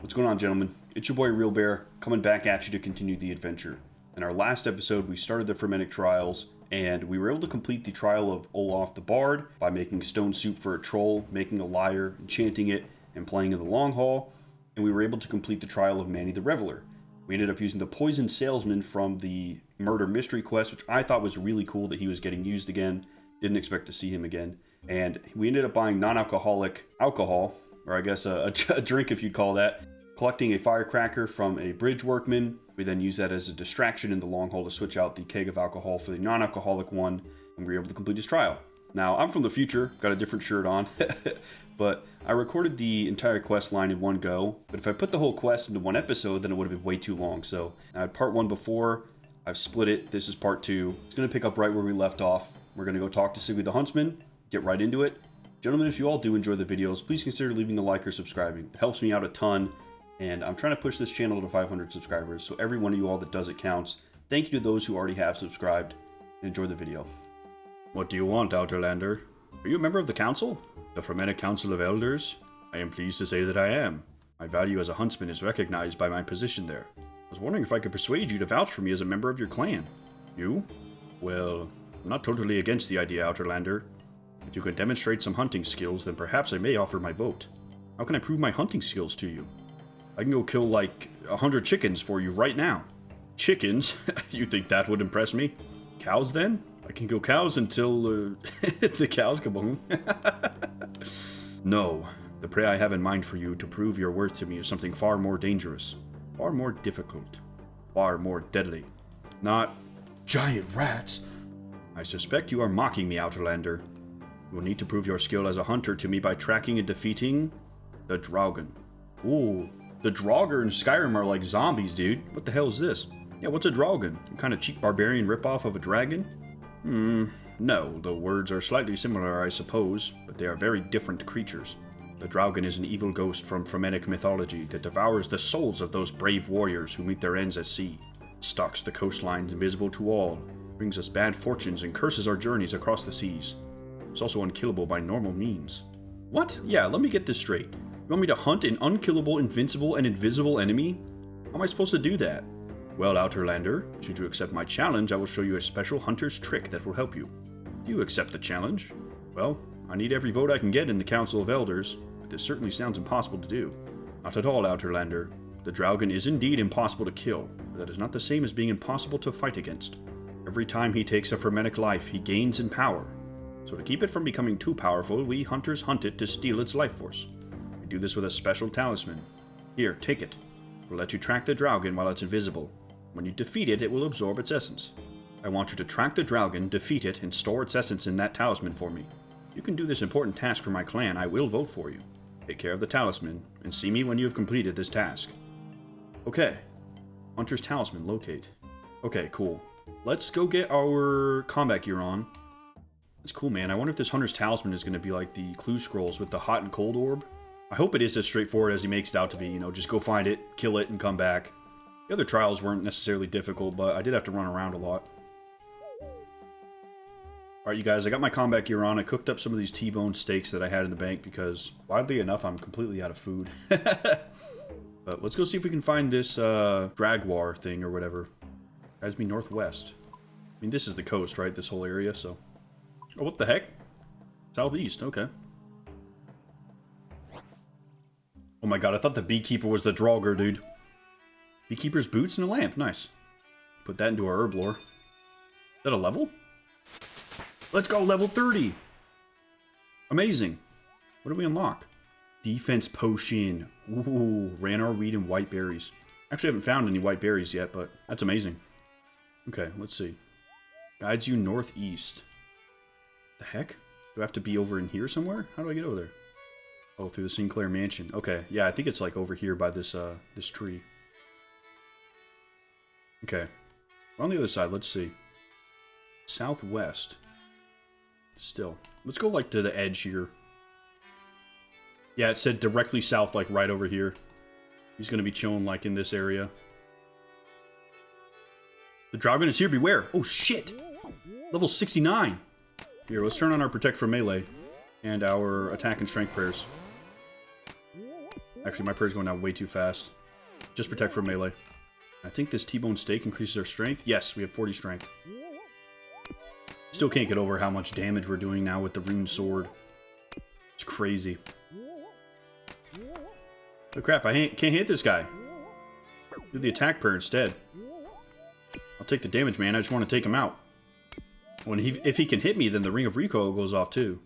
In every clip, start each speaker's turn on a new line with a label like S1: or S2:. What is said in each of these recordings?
S1: What's going on, gentlemen? It's your boy Real Bear, coming back at you to continue the adventure. In our last episode, we started the Fremennik trials, and we were able to complete the trial of Olaf the Bard by making stone soup for a troll, making a lyre, enchanting it, and playing in the long haul, and we were able to complete the trial of Manny the Reveler. We ended up using the poison salesman from the murder mystery quest, which I thought was really cool that he was getting used again. Didn't expect to see him again. And we ended up buying non-alcoholic alcohol, or I guess a drink if you'd call that, collecting a firecracker from a bridge workman. We then used that as a distraction in the long haul to switch out the keg of alcohol for the non-alcoholic one, and we were able to complete his trial. Now, I'm from the future, got a different shirt on, but I recorded the entire quest line in one go, but if I put the whole quest into one episode, then it would have been way too long. So I had part one before, I've split it, this is part two. It's going to pick up right where we left off. We're going to go talk to Sigli the Huntsman, get right into it. Gentlemen, if you all do enjoy the videos, please consider leaving a like or subscribing. It helps me out a ton, and I'm trying to push this channel to 500 subscribers, so every one of you all that does it counts. Thank you to those who already have subscribed, and enjoy the video. What do you want, Outerlander? Are you a member of the council? The Fremennik Council of Elders? I am pleased to say that I am. My value as a huntsman is recognized by my position there. I was wondering if I could persuade you to vouch for me as a member of your clan. You? Well, I'm not totally against the idea, Outerlander. If you can demonstrate some hunting skills, then perhaps I may offer my vote. How can I prove my hunting skills to you? I can go kill like 100 chickens for you right now. Chickens? You think that would impress me? Cows then? I can kill cows until the cows come home. No, the prey I have in mind for you to prove your worth to me is something far more dangerous, far more difficult, far more deadly. Not giant rats. I suspect you are mocking me, Outerlander. You will need to prove your skill as a hunter to me by tracking and defeating the Draugen. Ooh, the Draugr in Skyrim are like zombies, dude. What the hell is this? Yeah, what's a Draugen? Some kind of cheap barbarian ripoff of a dragon? No, the words are slightly similar, I suppose, but they are very different creatures. The Draugen is an evil ghost from Fremennik mythology that devours the souls of those brave warriors who meet their ends at sea. It stalks the coastlines invisible to all, brings us bad fortunes and curses our journeys across the seas. It's also unkillable by normal means. What? Yeah, let me get this straight. You want me to hunt an unkillable, invincible, and invisible enemy? How am I supposed to do that? Well, Outerlander, should you accept my challenge, I will show you a special hunter's trick that will help you. Do you accept the challenge? Well, I need every vote I can get in the Council of Elders, but this certainly sounds impossible to do. Not at all, Outerlander. The Draugen is indeed impossible to kill, but that is not the same as being impossible to fight against. Every time he takes a Fremennik life, he gains in power. So to keep it from becoming too powerful, we hunters hunt it to steal its life force. We do this with a special talisman. Here, take it. It will let you track the Draugen while it's invisible. When you defeat it, it will absorb its essence. I want you to track the Draugen, defeat it, and store its essence in that talisman for me. If you can do this important task for my clan, I will vote for you. Take care of the talisman, and see me when you have completed this task. Okay. Hunter's talisman, locate. Okay, cool. Let's go get our combat gear on. That's cool, man. I wonder if this Hunter's talisman is going to be like the clue scrolls with the hot and cold orb. I hope it is as straightforward as he makes it out to be. You know, just go find it, kill it, and come back. The other trials weren't necessarily difficult, but I did have to run around a lot. Alright, you guys, I got my combat gear on. I cooked up some of these T-bone steaks that I had in the bank because, oddly enough, I'm completely out of food. But let's go see if we can find this Dragwar thing or whatever. Guides me northwest. I mean, this is the coast, right? This whole area, so... Oh, what the heck? Southeast, okay. Oh my god, I thought the beekeeper was the Draugr, dude. Beekeeper's boots and a lamp. Nice. Put that into our herb lore. Is that a level? Let's go, level 30! Amazing. What do we unlock? Defense potion. Ooh, ranar weed and white berries. Actually, I haven't found any white berries yet, but that's amazing. Okay, let's see. Guides you northeast. The heck? Do I have to be over in here somewhere? How do I get over there? Oh, through the Sinclair Mansion. Okay, yeah, I think it's like over here by this this tree. Okay. We're on the other side, let's see. Southwest. Still. Let's go like to the edge here. Yeah, it said directly south, like right over here. He's gonna be chilling like in this area. The Draugen is here, beware! Oh shit! Level 69! Here, let's turn on our Protect from Melee. And our Attack and Strength prayers. Actually, my prayer is going down way too fast. Just protect from melee. I think this T-bone steak increases our strength. Yes, we have 40 strength. Still can't get over how much damage we're doing now with the rune sword. It's crazy. Oh crap, I can't hit this guy. Do the attack prayer instead. I'll take the damage, man. I just want to take him out. If he can hit me, then the Ring of Recoil goes off too.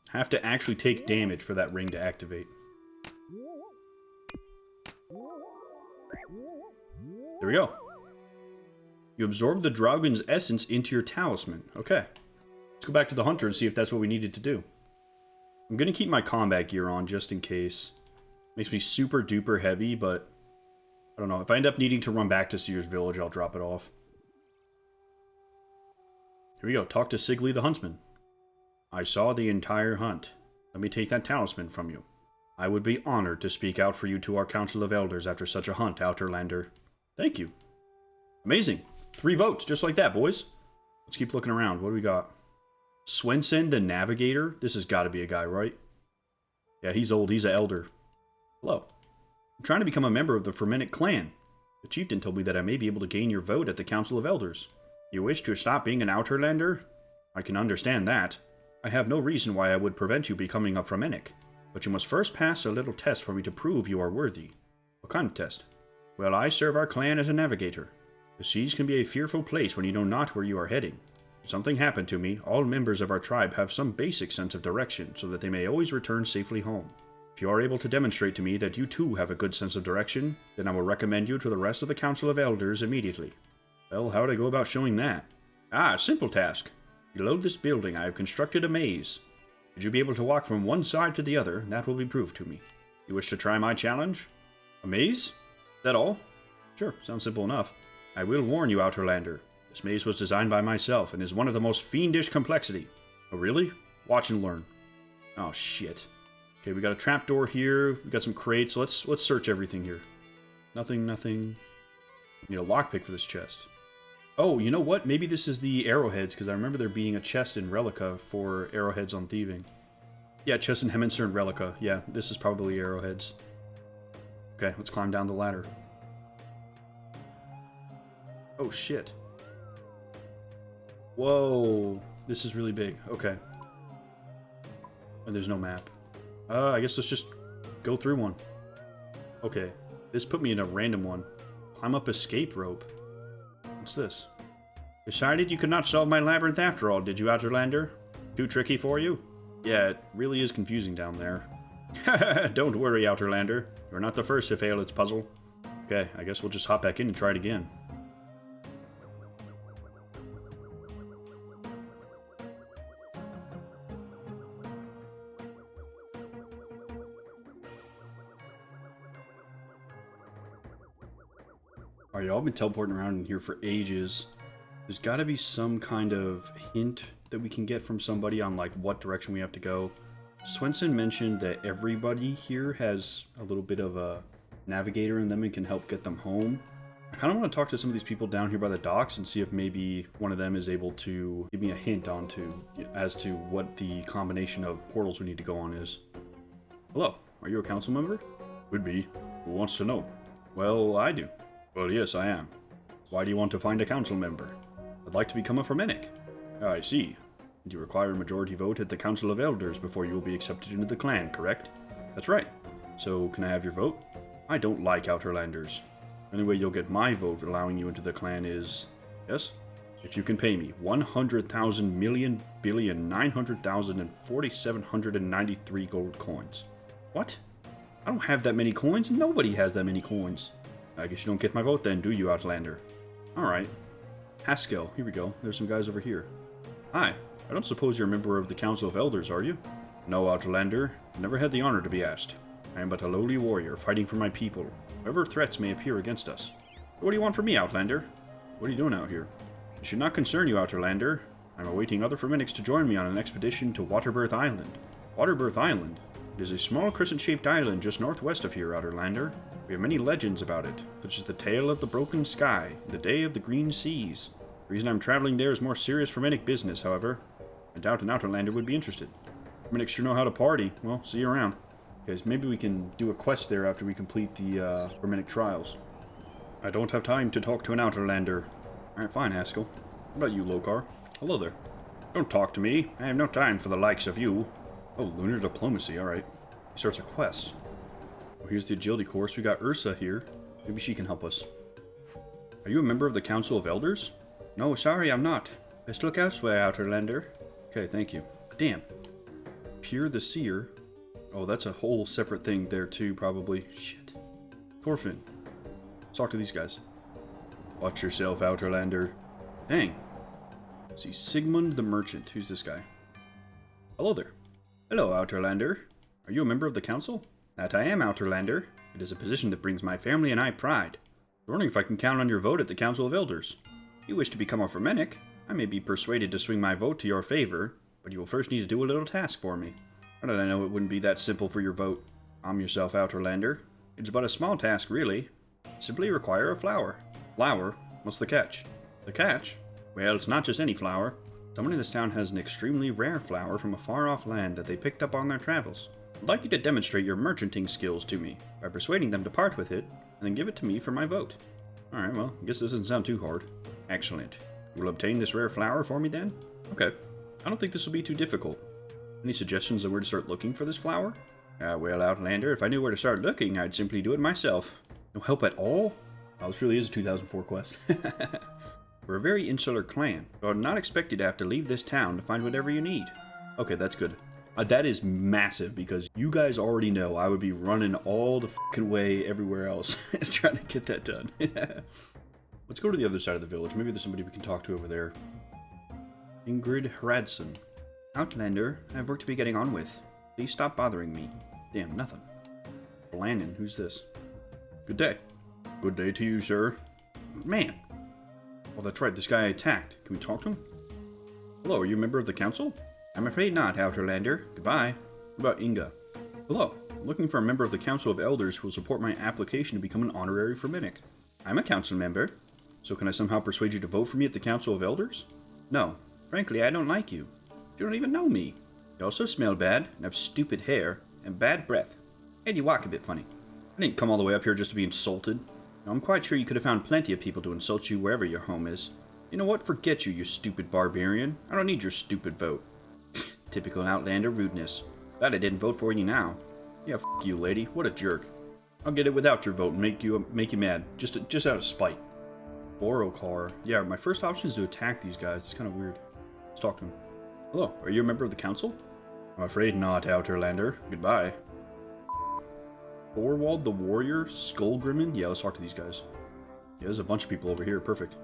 S1: Have to actually take damage for that ring to activate. There we go. You absorb the Dragon's essence into your talisman. Okay. Let's go back to the hunter and see if that's what we needed to do. I'm going to keep my combat gear on just in case. Makes me super duper heavy, but I don't know. If I end up needing to run back to Seer's village, I'll drop it off. Here we go. Talk to Sigli the huntsman. I saw the entire hunt. Let me take that talisman from you. I would be honored to speak out for you to our Council of Elders after such a hunt, Outerlander. Thank you. Amazing. 3 votes, just like that, boys. Let's keep looking around. What do we got? Swensen the Navigator? This has got to be a guy, right? Yeah, he's old. He's an elder. Hello. I'm trying to become a member of the Fremennik clan. The chieftain told me that I may be able to gain your vote at the Council of Elders. You wish to stop being an Outerlander? I can understand that. I have no reason why I would prevent you becoming a Fremennik. But you must first pass a little test for me to prove you are worthy. What kind of test? Well, I serve our clan as a navigator. The seas can be a fearful place when you know not where you are heading. Should something happen to me, all members of our tribe have some basic sense of direction so that they may always return safely home. If you are able to demonstrate to me that you too have a good sense of direction, then I will recommend you to the rest of the Council of Elders immediately. Well, how would I go about showing that? Ah, simple task. Below this building I have constructed a maze. Should you be able to walk from one side to the other, that will be proved to me. You wish to try my challenge? A maze? Is that all? Sure, sounds simple enough. I will warn you, Outerlander. This maze was designed by myself and is one of the most fiendish complexity. Oh, really? Watch and learn. Oh, shit. Okay, we got a trapdoor here. We got some crates. Let's search everything here. Nothing. Need a lockpick for this chest. Oh, you know what? Maybe this is the arrowheads, because I remember there being a chest in Relica for arrowheads on thieving. Yeah, chest in Heminster and Relica. Yeah, this is probably arrowheads. Okay, let's climb down the ladder. Oh, shit. Whoa. This is really big. Okay. And there's no map. I guess let's just go through one. Okay. This put me in a random one. Climb up escape rope. What's this? Decided you could not solve my labyrinth after all, did you, Outerlander? Too tricky for you? Yeah, it really is confusing down there. Don't worry, Outerlander. You're not the first to fail its puzzle. Okay, I guess we'll just hop back in and try it again. Alright, y'all been teleporting around in here for ages. There's got to be some kind of hint that we can get from somebody on like what direction we have to go. Swensen mentioned that everybody here has a little bit of a navigator in them and can help get them home. I kind of want to talk to some of these people down here by the docks and see if maybe one of them is able to give me a hint as to what the combination of portals we need to go on is. Hello, are you a council member? Would be. Who wants to know? Well, I do. Well, yes, I am. Why do you want to find a council member? I'd like to become a Fremennik. I see. And you require a majority vote at the Council of Elders before you will be accepted into the clan, correct? That's right. So, can I have your vote? I don't like Outerlanders. The only way you'll get my vote allowing you into the clan is... Yes? If you can pay me 100,000 million billion 900,000 and 4,793 gold coins. What? I don't have that many coins. Nobody has that many coins. I guess you don't get my vote then, do you, Outlander? Alright. Haskell, here we go. There's some guys over here. Hi. I don't suppose you're a member of the Council of Elders, are you? No, Outlander. Never had the honor to be asked. I am but a lowly warrior, fighting for my people, whatever threats may appear against us. What do you want from me, Outlander? What are you doing out here? It should not concern you, Outlander. I'm awaiting other Fremenniks to join me on an expedition to Waterbirth Island. Waterbirth Island? It is a small crescent-shaped island just northwest of here, Outlander. We have many legends about it, such as the tale of the broken sky, the day of the green seas. The reason I'm traveling there is more serious Fremennik business, however. I doubt an Outlander would be interested. Fremenniks sure know how to party. Well, see you around. Okay, so maybe we can do a quest there after we complete the Fremennik trials. I don't have time to talk to an Outlander. Alright, fine, Haskell. What about you, Lokar? Hello there. Don't talk to me. I have no time for the likes of you. Oh, lunar diplomacy, alright. He starts a quest. Oh, here's the agility course. We got Ursa here. Maybe she can help us. Are you a member of the Council of Elders? No, sorry, I'm not. Best look elsewhere, Outlander. Okay, thank you. Damn. Peer the Seer. Oh, that's a whole separate thing there too, probably. Shit. Thorfinn. Let's talk to these guys. Watch yourself, Outlander. Dang. See, Sigmund the Merchant. Who's this guy? Hello there. Hello, Outlander. Are you a member of the council? That I am, Outlander. It is a position that brings my family and I pride. I'm wondering if I can count on your vote at the Council of Elders. If you wish to become a Fremennik, I may be persuaded to swing my vote to your favor, but you will first need to do a little task for me. How did I know it wouldn't be that simple for your vote? Calm yourself, Outlander. It's but a small task, really. Simply require a flower. Flower? What's the catch? The catch? Well, it's not just any flower. Someone in this town has an extremely rare flower from a far-off land that they picked up on their travels. I'd like you to demonstrate your merchanting skills to me by persuading them to part with it, and then give it to me for my vote. Alright, well, I guess this doesn't sound too hard. Excellent. You will obtain this rare flower for me then? Okay. I don't think this will be too difficult. Any suggestions on where to start looking for this flower? Well, Outlander, if I knew where to start looking, I'd simply do it myself. No help at all? Oh, this really is a 2004 quest. We're a very insular clan, so I'm not expected to have to leave this town to find whatever you need. Okay, that's good. That is massive, because you guys already know I would be running all the fucking way everywhere else trying to get that done. Let's go to the other side of the village. Maybe there's somebody we can talk to over there. Ingrid Hradson. Outlander, I have work to be getting on with. Please stop bothering me. Damn, nothing. Blandon, who's this? Good day. Good day to you, sir. Man. Oh, that's right, this guy I attacked. Can we talk to him? Hello, are you a member of the council? I'm afraid not, Outlander. Goodbye. What about Inga? Hello. I'm looking for a member of the Council of Elders who will support my application to become an honorary Fremennik. I'm a council member. So can I somehow persuade you to vote for me at the Council of Elders? No. Frankly, I don't like you. You don't even know me. You also smell bad, and have stupid hair, and bad breath. And you walk a bit funny. I didn't come all the way up here just to be insulted. Now, I'm quite sure you could have found plenty of people to insult you wherever your home is. You know what? Forget you, you stupid barbarian. I don't need your stupid vote. Typical Outlander rudeness. Glad I didn't vote for you now. Yeah, f*** you, lady. What a jerk. I'll get it without your vote and make you mad. Just out of spite. Borokar. Yeah, my first option is to attack these guys. It's kind of weird. Let's talk to them. Hello, are you a member of the council? I'm afraid not, Outlander. Goodbye. Thorvald the Warrior, Skullgrimmen. Yeah, let's talk to these guys. Yeah, there's a bunch of people over here. Perfect.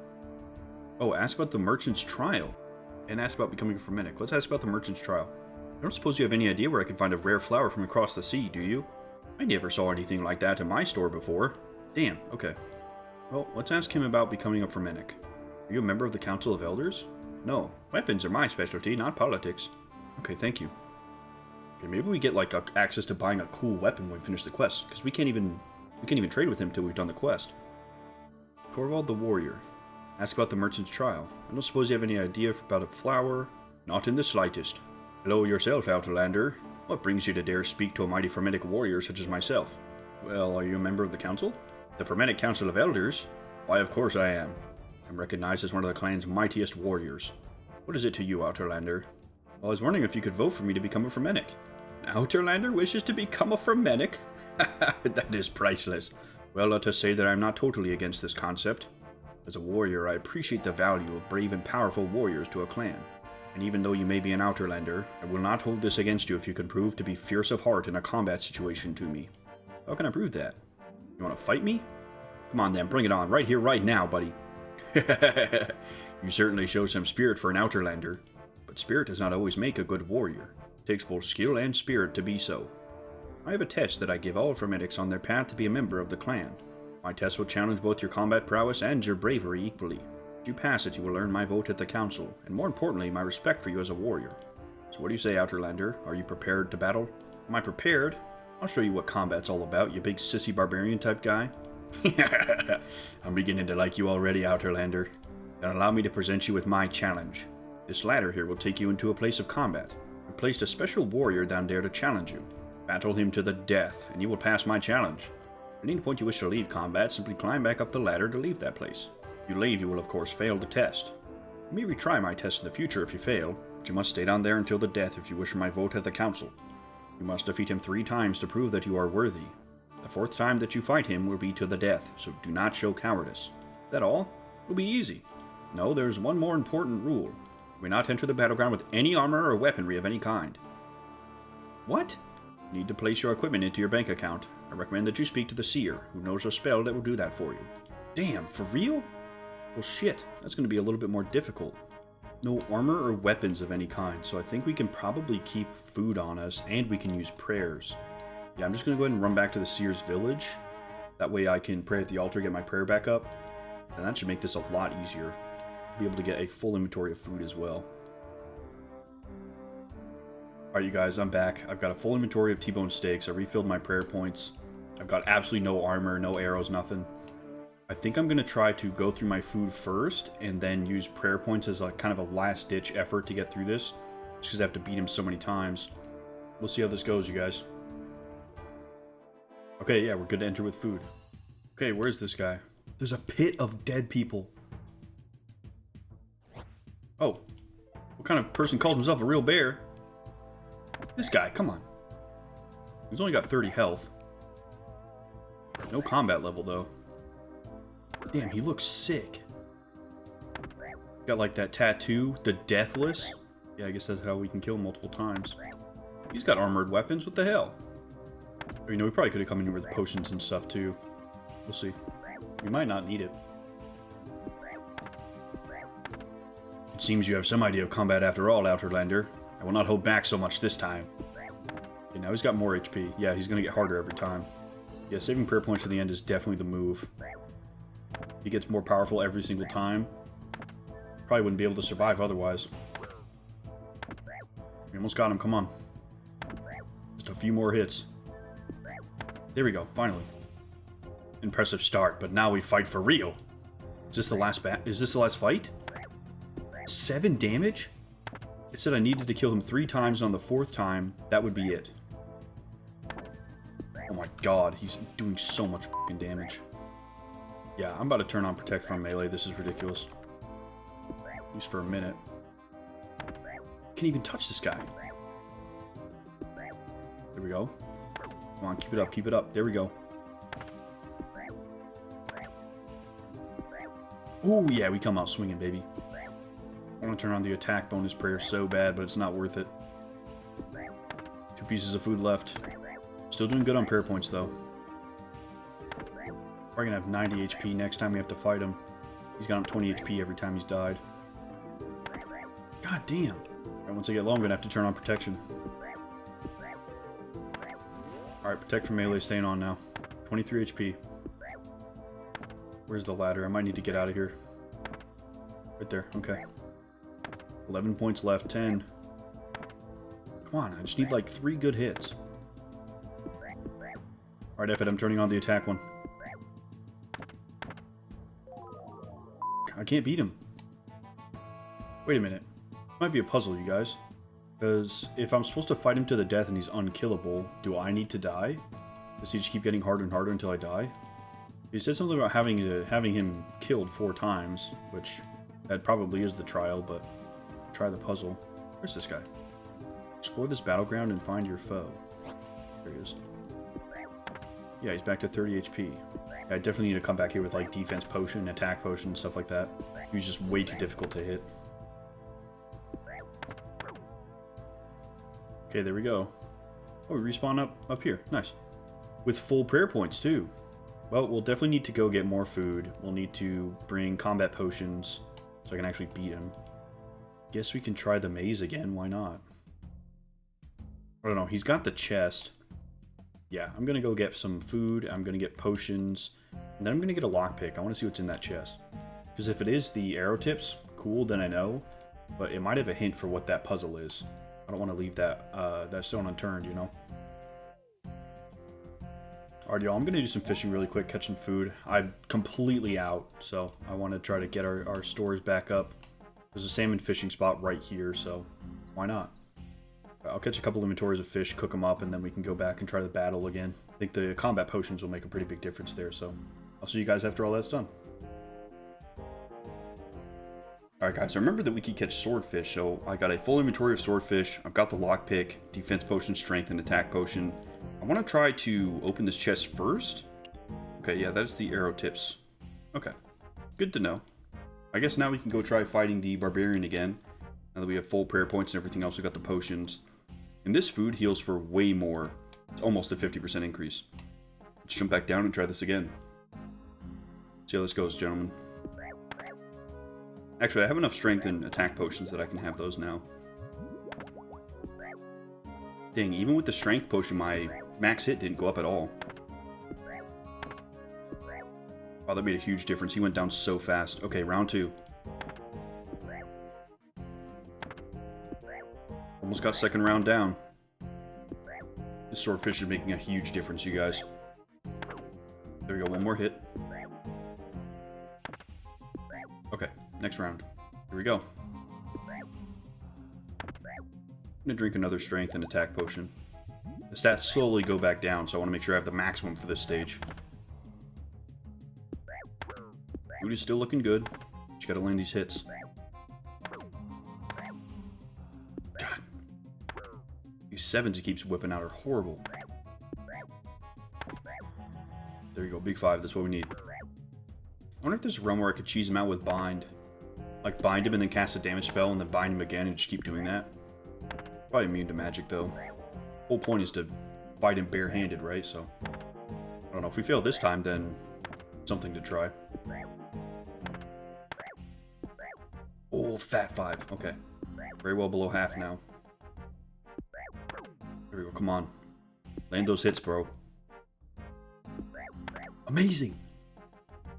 S1: Oh, ask about the merchant's trial. And ask about becoming a Fremennik. Let's ask about the merchant's trial. I don't suppose you have any idea where I can find a rare flower from across the sea, do you? I never saw anything like that in my store before. Damn, okay. Well, let's ask him about becoming a Fremennik. Are you a member of the Council of Elders? No. Weapons are my specialty, not politics. Okay, thank you. Okay, maybe we get like access to buying a cool weapon when we finish the quest, because we can't even trade with him until we've done the quest. Thorvald the Warrior. Ask about the merchant's trial. I don't suppose you have any idea about a flower? Not in the slightest. Hello yourself, Outlander. What brings you to dare speak to a mighty Fremennik warrior such as myself? Well, are you a member of the council? The Fremennik Council of Elders? Why, of course I am. I'm recognized as one of the clan's mightiest warriors. What is it to you, Outlander? Well, I was wondering if you could vote for me to become a Fremennik. An Outlander wishes to become a Fremennik? That is priceless. Well, let us say that I'm not totally against this concept. As a warrior, I appreciate the value of brave and powerful warriors to a clan. And even though you may be an Outlander, I will not hold this against you if you can prove to be fierce of heart in a combat situation to me. How can I prove that? You want to fight me? Come on then, bring it on, right here, right now, buddy. You certainly show some spirit for an Outlander, but spirit does not always make a good warrior. It takes both skill and spirit to be so. I have a test that I give all Fremeniks on their path to be a member of the clan. My test will challenge both your combat prowess and your bravery equally. If you pass it, you will earn my vote at the council, and more importantly, my respect for you as a warrior. So what do you say, Outlander? Are you prepared to battle? Am I prepared? I'll show you what combat's all about, you big sissy barbarian type guy. I'm beginning to like you already, Outlander. Then allow me to present you with my challenge. This ladder here will take you into a place of combat. I've placed a special warrior down there to challenge you. Battle him to the death, and you will pass my challenge. At any point you wish to leave combat, simply climb back up the ladder to leave that place. If you leave, you will of course fail the test. You may retry my test in the future if you fail, but you must stay down there until the death if you wish for my vote at the council. You must defeat him 3 times to prove that you are worthy. The 4th time that you fight him will be to the death, so do not show cowardice. Is that all? It'll be easy. No, there's one more important rule. You may not enter the battleground with any armor or weaponry of any kind. What? You need to place your equipment into your bank account. I recommend that you speak to the Seer, who knows a spell that will do that for you. Damn, for real? Well shit, that's going to be a little bit more difficult. No armor or weapons of any kind, so I think we can probably keep food on us, and we can use prayers. Yeah, I'm just going to go ahead and run back to the Seer's village. That way I can pray at the altar, get my prayer back up, and that should make this a lot easier. I'll be able to get a full inventory of food as well. Alright you guys, I'm back. I've got a full inventory of T-bone steaks. I refilled my prayer points. I've got absolutely no armor, no arrows, nothing. I think I'm going to try to go through my food first and then use prayer points as a kind of a last-ditch effort to get through this. Just because I have to beat him so many times. We'll see how this goes, you guys. Okay, yeah, we're good to enter with food. Okay, where's this guy? There's a pit of dead people. Oh. What kind of person calls himself a real bear? This guy, come on. He's only got 30 health. No combat level, though. Damn, he looks sick. Got like that tattoo, the Deathless. Yeah, I guess that's how we can kill him multiple times. He's got armored weapons, what the hell? Or, you know, we probably could have come in here with potions and stuff too. We'll see. We might not need it. It seems you have some idea of combat after all, Outerlander. I will not hold back so much this time. Okay, now he's got more HP. Yeah, he's gonna get harder every time. Yeah, saving prayer points for the end is definitely the move. He gets more powerful every single time. Probably wouldn't be able to survive otherwise. We almost got him, come on. Just a few more hits. There we go, finally. Impressive start, but now we fight for real. Is this the last fight? 7 damage? It said I needed to kill him 3 times, and on the 4th time, that would be it. Oh my god, he's doing so much fucking damage. Yeah, I'm about to turn on Protect from Melee. This is ridiculous. At least for a minute. Can't even touch this guy. There we go. Come on, keep it up, keep it up. There we go. Oh yeah, we come out swinging, baby. I want to turn on the attack bonus prayer so bad, but it's not worth it. 2 pieces of food left. Still doing good on prayer points, though. We're gonna have 90 HP next time we have to fight him. He's got him 20 HP every time he's died. God damn. Alright, once I get low, I'm gonna have to turn on protection. Alright, Protect from Melee staying on now. 23 HP. Where's the ladder? I might need to get out of here. Right there, okay. 11 points left, 10. Come on, I just need like 3 good hits. Alright, F it, I'm turning on the attack one. I can't beat him. Wait a minute. Might be a puzzle, you guys. Because if I'm supposed to fight him to the death and he's unkillable, do I need to die? Does he just keep getting harder and harder until I die? He said something about having him killed 4 times, which that probably is the trial, but try the puzzle. Where's this guy? Explore this battleground and find your foe. There he is. Yeah, he's back to 30 HP. I definitely need to come back here with like defense potion, attack potion, stuff like that. He was just way too difficult to hit. Okay, there we go. Oh, we respawn up here. Nice. With full prayer points, too. Well, we'll definitely need to go get more food. We'll need to bring combat potions so I can actually beat him. Guess we can try the maze again. Why not? I don't know. He's got the chest. Yeah, I'm going to go get some food. I'm going to get potions. And then I'm going to get a lockpick. I want to see what's in that chest. Because if it is the arrow tips, cool, then I know. But it might have a hint for what that puzzle is. I don't want to leave that that stone unturned, you know? Alright, y'all, I'm going to do some fishing really quick, catch some food. I'm completely out, so I want to try to get our stores back up. There's a salmon fishing spot right here, so why not? I'll catch a couple inventories of fish, cook them up, and then we can go back and try the battle again. I think the combat potions will make a pretty big difference there, so I'll see you guys after all that's done. Alright guys, I remember that we could catch swordfish, so I got a full inventory of swordfish. I've got the lockpick, defense potion, strength, and attack potion. I want to try to open this chest first. Okay, yeah, that's the arrow tips. Okay, good to know. I guess now we can go try fighting the barbarian again. Now that we have full prayer points and everything else, we got the potions. And this food heals for way more. It's almost a 50% increase. Let's jump back down and try this again. See how this goes, gentlemen. Actually, I have enough strength and attack potions that I can have those now. Dang, even with the strength potion, my max hit didn't go up at all. Wow, that made a huge difference. He went down so fast. Okay, round 2. Almost got second round down. This swordfish is making a huge difference, you guys. There we go, one more hit. Okay, next round. Here we go. I'm gonna drink another strength and attack potion. The stats slowly go back down, so I want to make sure I have the maximum for this stage. Food is still looking good. Just gotta land these hits. God. These 7s he keeps whipping out are horrible. There you go, big 5, that's what we need. I wonder if there's a realm where I could cheese him out with bind. Like bind him and then cast a damage spell and then bind him again and just keep doing that. Probably immune to magic though. Whole point is to fight him barehanded, right? So, I don't know. If we fail this time, then something to try. Oh, fat 5. Okay. Very well below half now. There we go. Come on. Land those hits, bro. Amazing!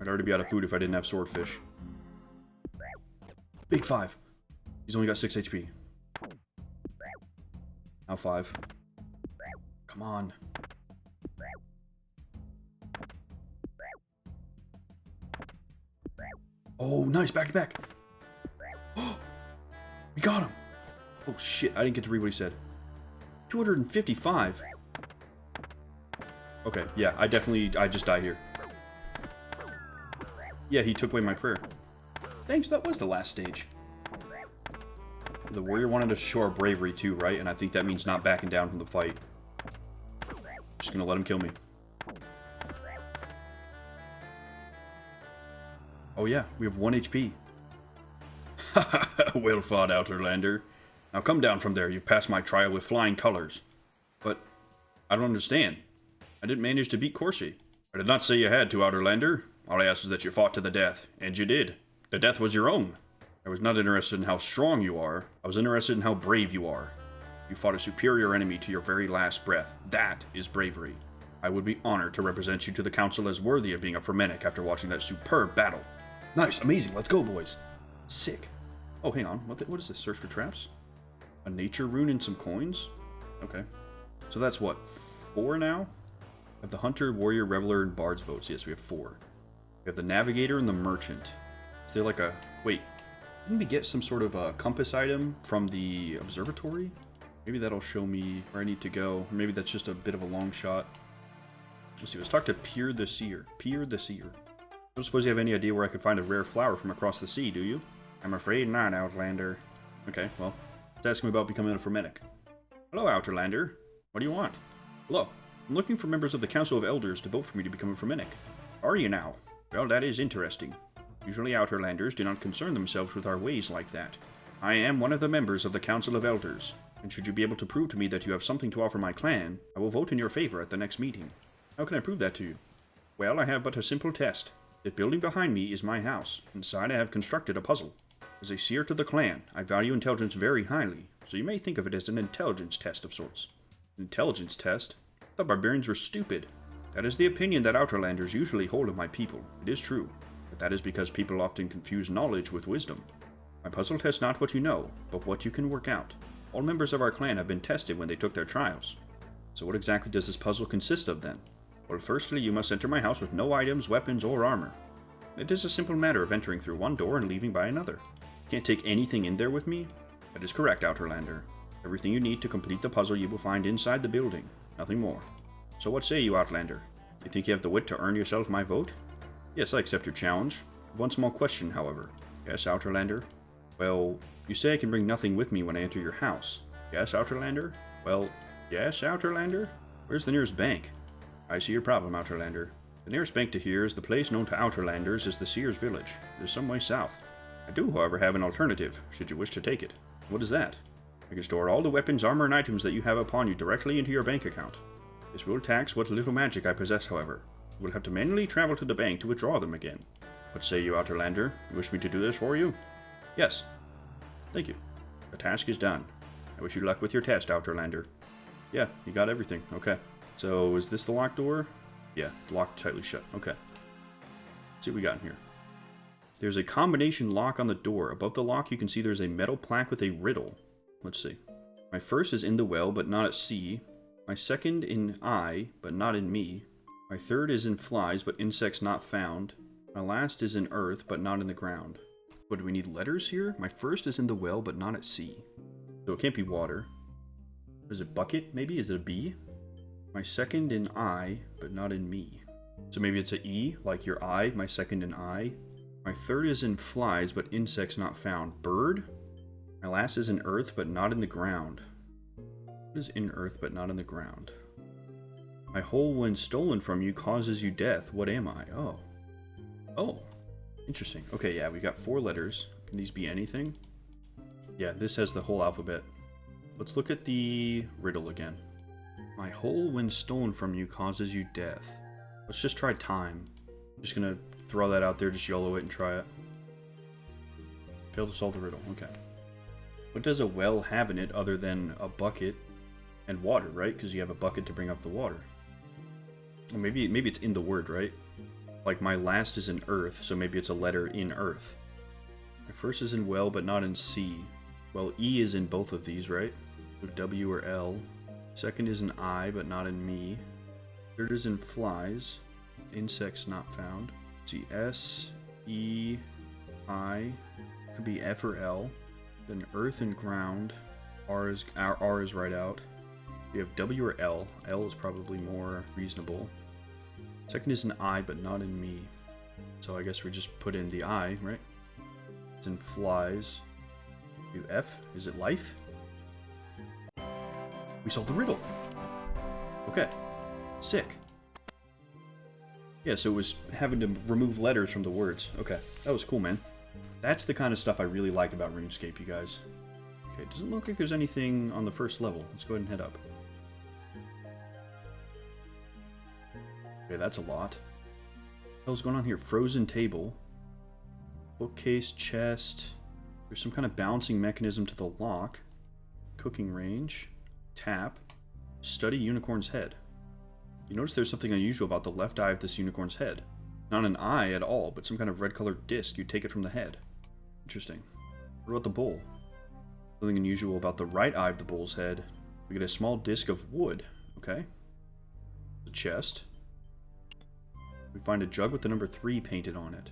S1: I'd already be out of food if I didn't have swordfish. Big 5. He's only got 6 HP. Now 5. Come on. Oh, nice. Back to back. Oh, we got him. Oh, shit. I didn't get to read what he said. 255. Okay, yeah. I just die here. Yeah, he took away my prayer. Thanks, that was the last stage. The warrior wanted to show our bravery too, right? And I think that means not backing down from the fight. Just gonna let him kill me. Oh yeah, we have 1 HP. Well fought, Outerlander. Now come down from there, you've passed my trial with flying colors. But, I don't understand. I didn't manage to beat Corsi. I did not say you had to, Outerlander. All I asked is that you fought to the death, and you did. The death was your own. I was not interested in how strong you are. I was interested in how brave you are. You fought a superior enemy to your very last breath. That is bravery. I would be honored to represent you to the council as worthy of being a Fremennik after watching that superb battle. Nice, amazing, let's go, boys. Sick. Oh, hang on, what is this? Search for traps? A nature rune and some coins? Okay. So that's what, 4 now? We have the Hunter, Warrior, Reveler, and Bard's votes. Yes, we have 4. We have the Navigator and the Merchant. Is there like a... Wait. Didn't we get some sort of a compass item from the observatory? Maybe that'll show me where I need to go. Or maybe that's just a bit of a long shot. Let's see. Let's talk to Peer the Seer. Peer the Seer. I don't suppose you have any idea where I could find a rare flower from across the sea, do you? I'm afraid not, Outlander. Okay, well, let's ask him about becoming a Fremennik. Hello, Outlander. What do you want? Hello. I'm looking for members of the Council of Elders to vote for me to become a Fremennik. Are you now? Well, that is interesting. Usually Outlanders do not concern themselves with our ways like that. I am one of the members of the Council of Elders, and should you be able to prove to me that you have something to offer my clan, I will vote in your favor at the next meeting. How can I prove that to you? Well, I have but a simple test. The building behind me is my house. Inside I have constructed a puzzle. As a seer to the clan, I value intelligence very highly, so you may think of it as an intelligence test of sorts. Intelligence test? The barbarians were stupid. That is the opinion that Outlanders usually hold of my people. It is true. But that is because people often confuse knowledge with wisdom. My puzzle tests not what you know, but what you can work out. All members of our clan have been tested when they took their trials. So what exactly does this puzzle consist of then? Well, firstly, you must enter my house with no items, weapons, or armor. It is a simple matter of entering through one door and leaving by another. Can't take anything in there with me? That is correct, Outerlander. Everything you need to complete the puzzle you will find inside the building. Nothing more. So what say you, Outlander? Do you think you have the wit to earn yourself my vote? Yes, I accept your challenge. One small question, however. Yes, Outlander? Well, you say I can bring nothing with me when I enter your house. Yes, Outlander? Well, yes, Outlander? Where's the nearest bank? I see your problem, Outlander. The nearest bank to here is the place known to Outlanders as the Seer's village. It is some way south. I do, however, have an alternative, should you wish to take it. What is that? I can store all the weapons, armor, and items that you have upon you directly into your bank account. This will tax what little magic I possess, however. You will have to manually travel to the bank to withdraw them again. What say you, Outlander? You wish me to do this for you? Yes. Thank you. The task is done. I wish you luck with your test, Outlander. Yeah, you got everything. Okay. So, is this the locked door? Yeah, locked tightly shut. Okay. Let's see what we got in here. There's a combination lock on the door. Above the lock, you can see there's a metal plaque with a riddle. Let's see. My first is in the well, but not at sea. My second in I, but not in me. My third is in flies, but insects not found. My last is in earth, but not in the ground. What, do we need letters here? My first is in the well, but not at sea. So it can't be water. Is it bucket, maybe? Is it a B? My second in I, but not in me. So maybe it's a E, like your I, my second in I. My third is in flies, but insects not found. Bird? My last is in earth, but not in the ground. What is in earth, but not in the ground? My whole when stolen from you causes you death. What am I? Oh. Oh. Interesting. Okay, yeah, we got 4 letters. Can these be anything? Yeah, this has the whole alphabet. Let's look at the riddle again. My whole when stolen from you causes you death. Let's just try time. Just gonna throw that out there, just YOLO it and try it. Failed to solve the riddle. Okay. What does a well have in it other than a bucket and water, right? Because you have a bucket to bring up the water. Or maybe it's in the word, right? Like my last is in earth, so maybe it's a letter in earth. My first is in well, but not in sea. Well, E is in both of these, right? So W or L. Second is in I, but not in me. Third is in flies. Insects not found. See, S, E, I. Could be F or L. Then earth and ground. R is right out. We have W or L. L is probably more reasonable. Second is an I, but not in me. So I guess we just put in the I, right? It's in flies. Do F. Is it life? We solved the riddle. Okay. Sick. Yeah, so it was having to remove letters from the words. Okay. That was cool, man. That's the kind of stuff I really like about RuneScape, you guys. Okay, doesn't look like there's anything on the first level. Let's go ahead and head up. Okay, that's a lot. What the hell's going on here? Frozen table. Bookcase, chest. There's some kind of balancing mechanism to the lock. Cooking range. Tap. Study unicorn's head. You notice there's something unusual about the left eye of this unicorn's head. Not an eye at all, but some kind of red colored disc. You take it from the head. Interesting. What about the bull? Something unusual about the right eye of the bull's head. We get a small disc of wood. Okay. The chest. We find a jug with the number 3 painted on it.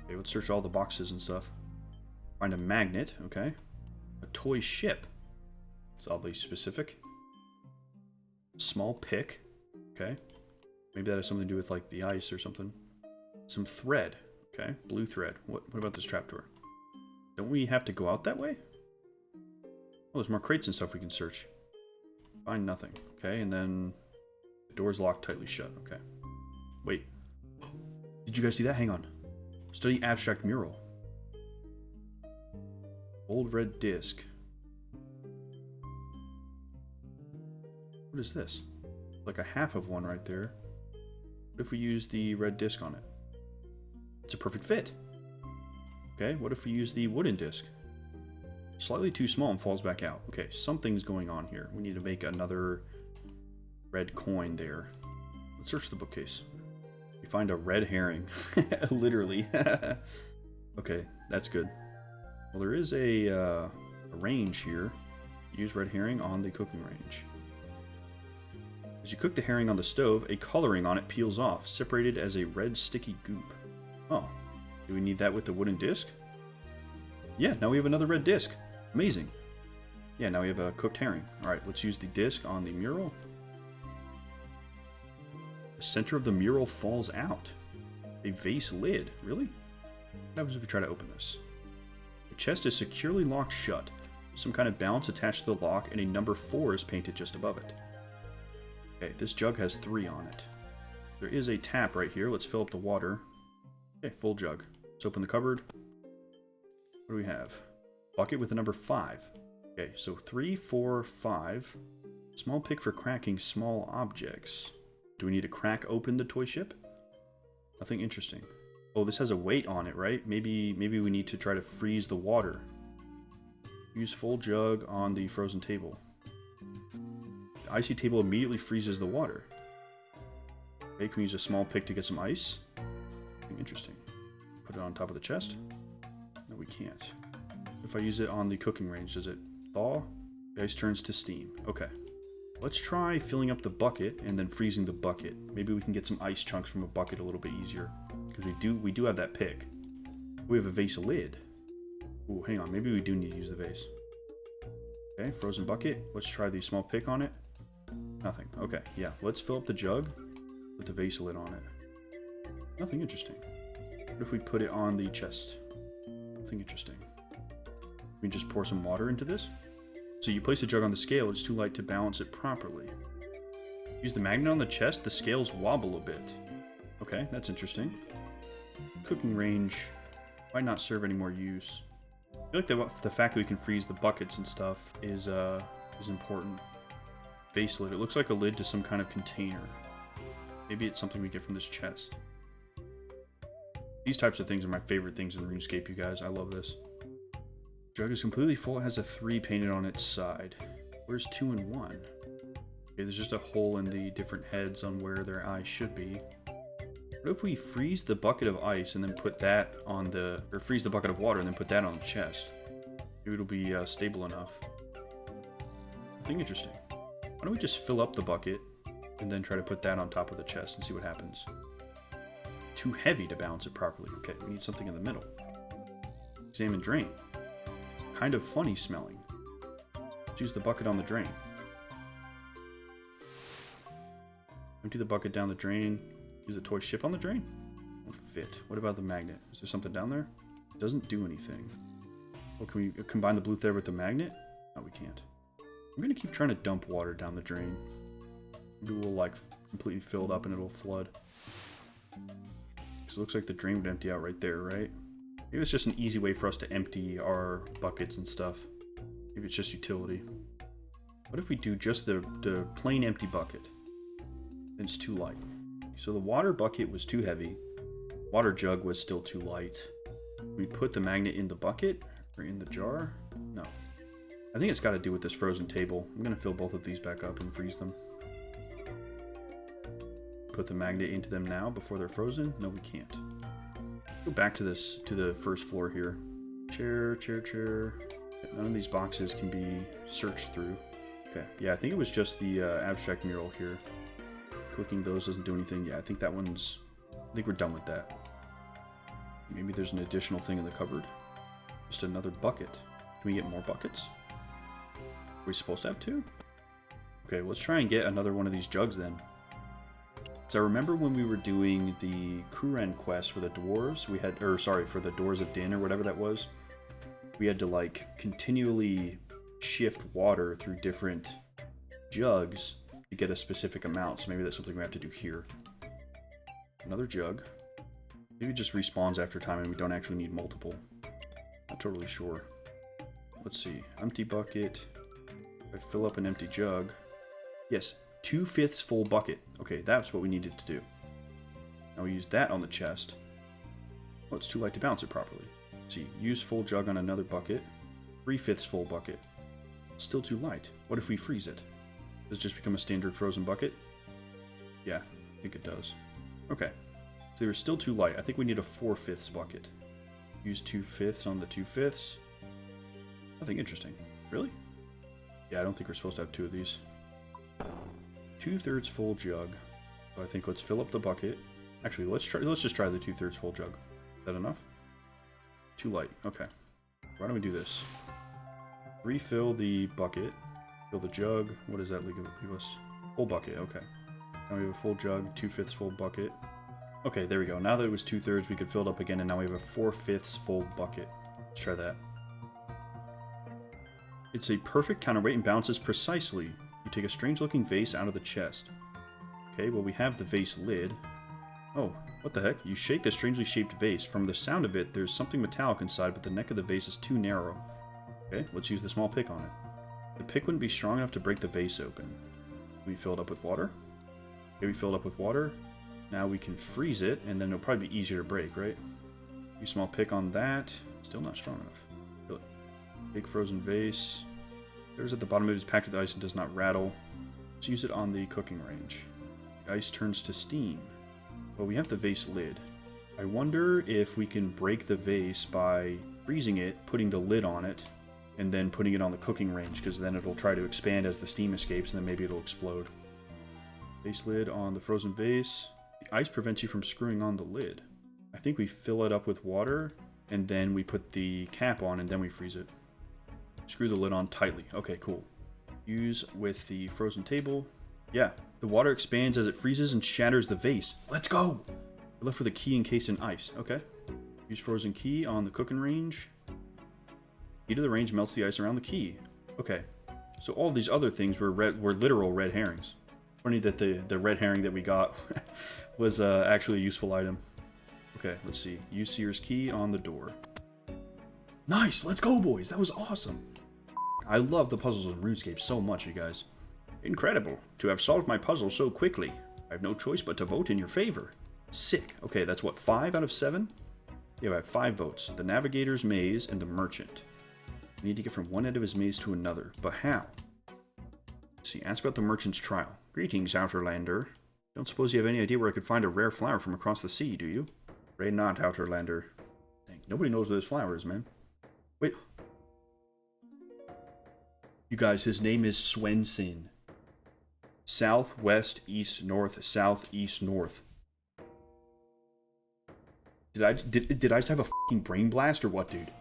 S1: Okay, let's search all the boxes and stuff. Find a magnet. Okay. A toy ship. It's oddly specific. Small pick. Okay. Maybe that has something to do with like the ice or something. Some thread. Okay. Blue thread. What about this trapdoor? Don't we have to go out that way? Oh, there's more crates and stuff we can search. Find nothing. Okay, and then the door's locked tightly shut. Okay. Wait. Did you guys see that? Hang on. Study abstract mural. Old red disc. What is this? Like a half of one right there. What if we use the red disc on it? It's a perfect fit. Okay, what if we use the wooden disc? Slightly too small and falls back out. Okay, something's going on here. We need to make another red coin there. Let's search the bookcase. We find a red herring. Literally. Okay, that's good. Well, there is a range here. Use red herring on the cooking range. As you cook the herring on the stove, a coloring on it peels off, separated as a red sticky goop. Oh, do we need that with the wooden disc? Yeah, now we have another red disc. Amazing. Yeah, now we have a cooked herring. Alright, let's use the disc on the mural. The center of the mural falls out. A vase lid. Really? What happens if we try to open this? The chest is securely locked shut. Some kind of balance attached to the lock, and a number 4 is painted just above it. Okay, this jug has 3 on it. There is a tap right here. Let's fill up the water. Okay, full jug. Let's open the cupboard. What do we have? Bucket with the number 5. Okay, so 3, 4, 5. Small pick for cracking small objects. Do we need to crack open the toy ship? Nothing interesting. Oh, this has a weight on it, right? Maybe we need to try to freeze the water. Use full jug on the frozen table. The icy table immediately freezes the water. Okay, can we use a small pick to get some ice? Nothing interesting. Put it on top of the chest? No, we can't. If I use it on the cooking range, does it thaw? The ice turns to steam. Okay. Let's try filling up the bucket and then freezing the bucket. Maybe we can get some ice chunks from a bucket a little bit easier. Because we do have that pick. We have a vase lid. Ooh, hang on. Maybe we do need to use the vase. Okay, frozen bucket. Let's try the small pick on it. Nothing. Okay, yeah. Let's fill up the jug with the vase lid on it. Nothing interesting. What if we put it on the chest? Nothing interesting. We just pour some water into this. So you place the jug on the scale, it's too light to balance it properly. Use the magnet on the chest, the scales wobble a bit. Okay, that's interesting. Cooking range might not serve any more use. I feel like the fact that we can freeze the buckets and stuff is important. Base lid. It looks like a lid to some kind of container. Maybe it's something we get from this chest. These types of things are my favorite things in RuneScape, you guys. I love this. Jug is completely full. It has a 3 painted on its side. Where's 2 and 1? Okay, there's just a hole in the different heads on where their eyes should be. What if we freeze the bucket of ice and then put that on the... Or freeze the bucket of water and then put that on the chest? Maybe it'll be stable enough. Nothing interesting. Why don't we just fill up the bucket and then try to put that on top of the chest and see what happens? Too heavy to balance it properly. Okay, we need something in the middle. Examine drain. Kind of funny smelling. Let's use the bucket on the drain. Empty the bucket down the drain. Use the toy ship on the drain. Won't fit. What about the magnet? Is there something down there? It doesn't do anything. Oh, can we combine the blue thread with the magnet? No, we can't. I'm gonna keep trying to dump water down the drain. Maybe we'll like completely fill it up and it'll flood. Because it looks like the drain would empty out right there, right? Maybe it's just an easy way for us to empty our buckets and stuff. Maybe it's just utility. What if we do just the plain empty bucket? Then it's too light. So the water bucket was too heavy. Water jug was still too light. We put the magnet in the bucket or in the jar? No. I think it's got to do with this frozen table. I'm going to fill both of these back up and freeze them. Put the magnet into them now before they're frozen? No, we can't. Go back to this, to the first floor here. Chair, chair, chair. None of these boxes can be searched through. Okay, yeah, I think it was just the abstract mural here. Clicking those doesn't do anything. Yeah, I think that one's... I think we're done with that. Maybe there's an additional thing in the cupboard. Just another bucket. Can we get more buckets? Are we supposed to have 2? Okay, let's try and get another one of these jugs then. So I remember when we were doing the Kuren quest for the dwarves, we had, or sorry, for the Doors of Din or whatever that was, we had to like continually shift water through different jugs to get a specific amount. So maybe that's something we have to do here. Another jug. Maybe it just respawns after time and we don't actually need multiple. Not totally sure. Let's see. Empty bucket. If I fill up an empty jug. Yes. 2/5 full bucket. Okay, that's what we needed to do. Now we use that on the chest. Oh, it's too light to balance it properly. Let's see, use full jug on another bucket. 3/5 full bucket. Still too light. What if we freeze it? Does it just become a standard frozen bucket? Yeah, I think it does. Okay, so they were still too light. I think we need a 4/5 bucket. Use 2/5 on the 2/5. Nothing interesting. Really? Yeah, I don't think we're supposed to have 2 of these. 2/3 full jug. So I think let's fill up the bucket. Actually, let's just try the 2/3 full jug. Is that enough? Too light. Okay. Why don't we do this? Refill the bucket. Fill the jug. What does that leave us? Full bucket, okay. Now we have a full jug, 2/5 full bucket. Okay, there we go. Now that it was 2/3, we could fill it up again, and now we have a 4/5 full bucket. Let's try that. It's a perfect counterweight and balances precisely. You take a strange-looking vase out of the chest. Okay, well we have the vase lid. Oh, what the heck? You shake the strangely shaped vase. From the sound of it, there's something metallic inside, but the neck of the vase is too narrow. Okay, let's use the small pick on it. The pick wouldn't be strong enough to break the vase open. We fill it up with water. Okay, we fill it up with water. Now we can freeze it, and then it'll probably be easier to break, right? Use small pick on that. Still not strong enough. Fill it. Big frozen vase. There's at the bottom of it is packed with ice and does not rattle. Let's use it on the cooking range. The ice turns to steam. Well, we have the vase lid. I wonder if we can break the vase by freezing it, putting the lid on it, and then putting it on the cooking range, because then it'll try to expand as the steam escapes, and then maybe it'll explode. Vase lid on the frozen vase. The ice prevents you from screwing on the lid. I think we fill it up with water, and then we put the cap on, and then we freeze it. Screw the lid on tightly. Okay, cool. Use with the frozen table. Yeah, the water expands as it freezes and shatters the vase. Let's go! I look for the key encased in ice. Okay. Use frozen key on the cooking range. Key to the range melts the ice around the key. Okay. So all these other things were literal red herrings. Funny that the red herring that we got was actually a useful item. Okay, let's see. Use Seer's key on the door. Nice! Let's go, boys! That was awesome! I love the puzzles in RuneScape so much, you guys. Incredible to have solved my puzzle so quickly. I have no choice but to vote in your favor. Sick. Okay, that's what, 5 out of 7? Yeah, I have 5 votes. The Navigator's Maze and the Merchant. I need to get from one end of his maze to another, but how? Let's see, ask about the Merchant's trial. Greetings, Outerlander. Don't suppose you have any idea where I could find a rare flower from across the sea, do you? Afraid not, Outerlander. Dang, nobody knows where this flower is, man. Wait. You guys, his name is Swensen. South, west, east, north, south, east, north. Did I just have a fucking brain blast or what, dude?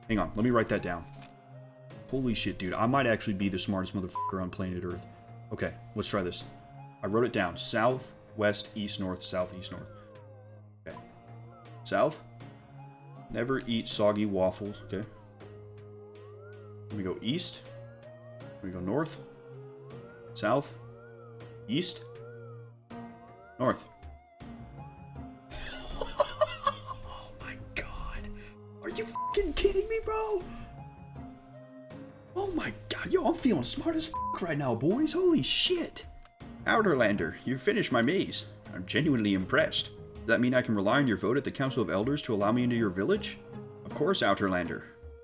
S1: Hang on, let me write that down. Holy shit, dude. I might actually be the smartest motherfucker on planet Earth. Okay, let's try this. I wrote it down. South, west, east, north, south, east, north. Okay. South. Never eat soggy waffles. Okay. Let me go east. Let me go north. South. East. North. Oh my god. Are you fucking kidding me, bro? Oh my god. Yo, I'm feeling smart as fuck right now, boys. Holy shit. Outerlander, you finished my maze. I'm genuinely impressed. Does that mean I can rely on your vote at the Council of Elders to allow me into your village? Of course, Outerlander.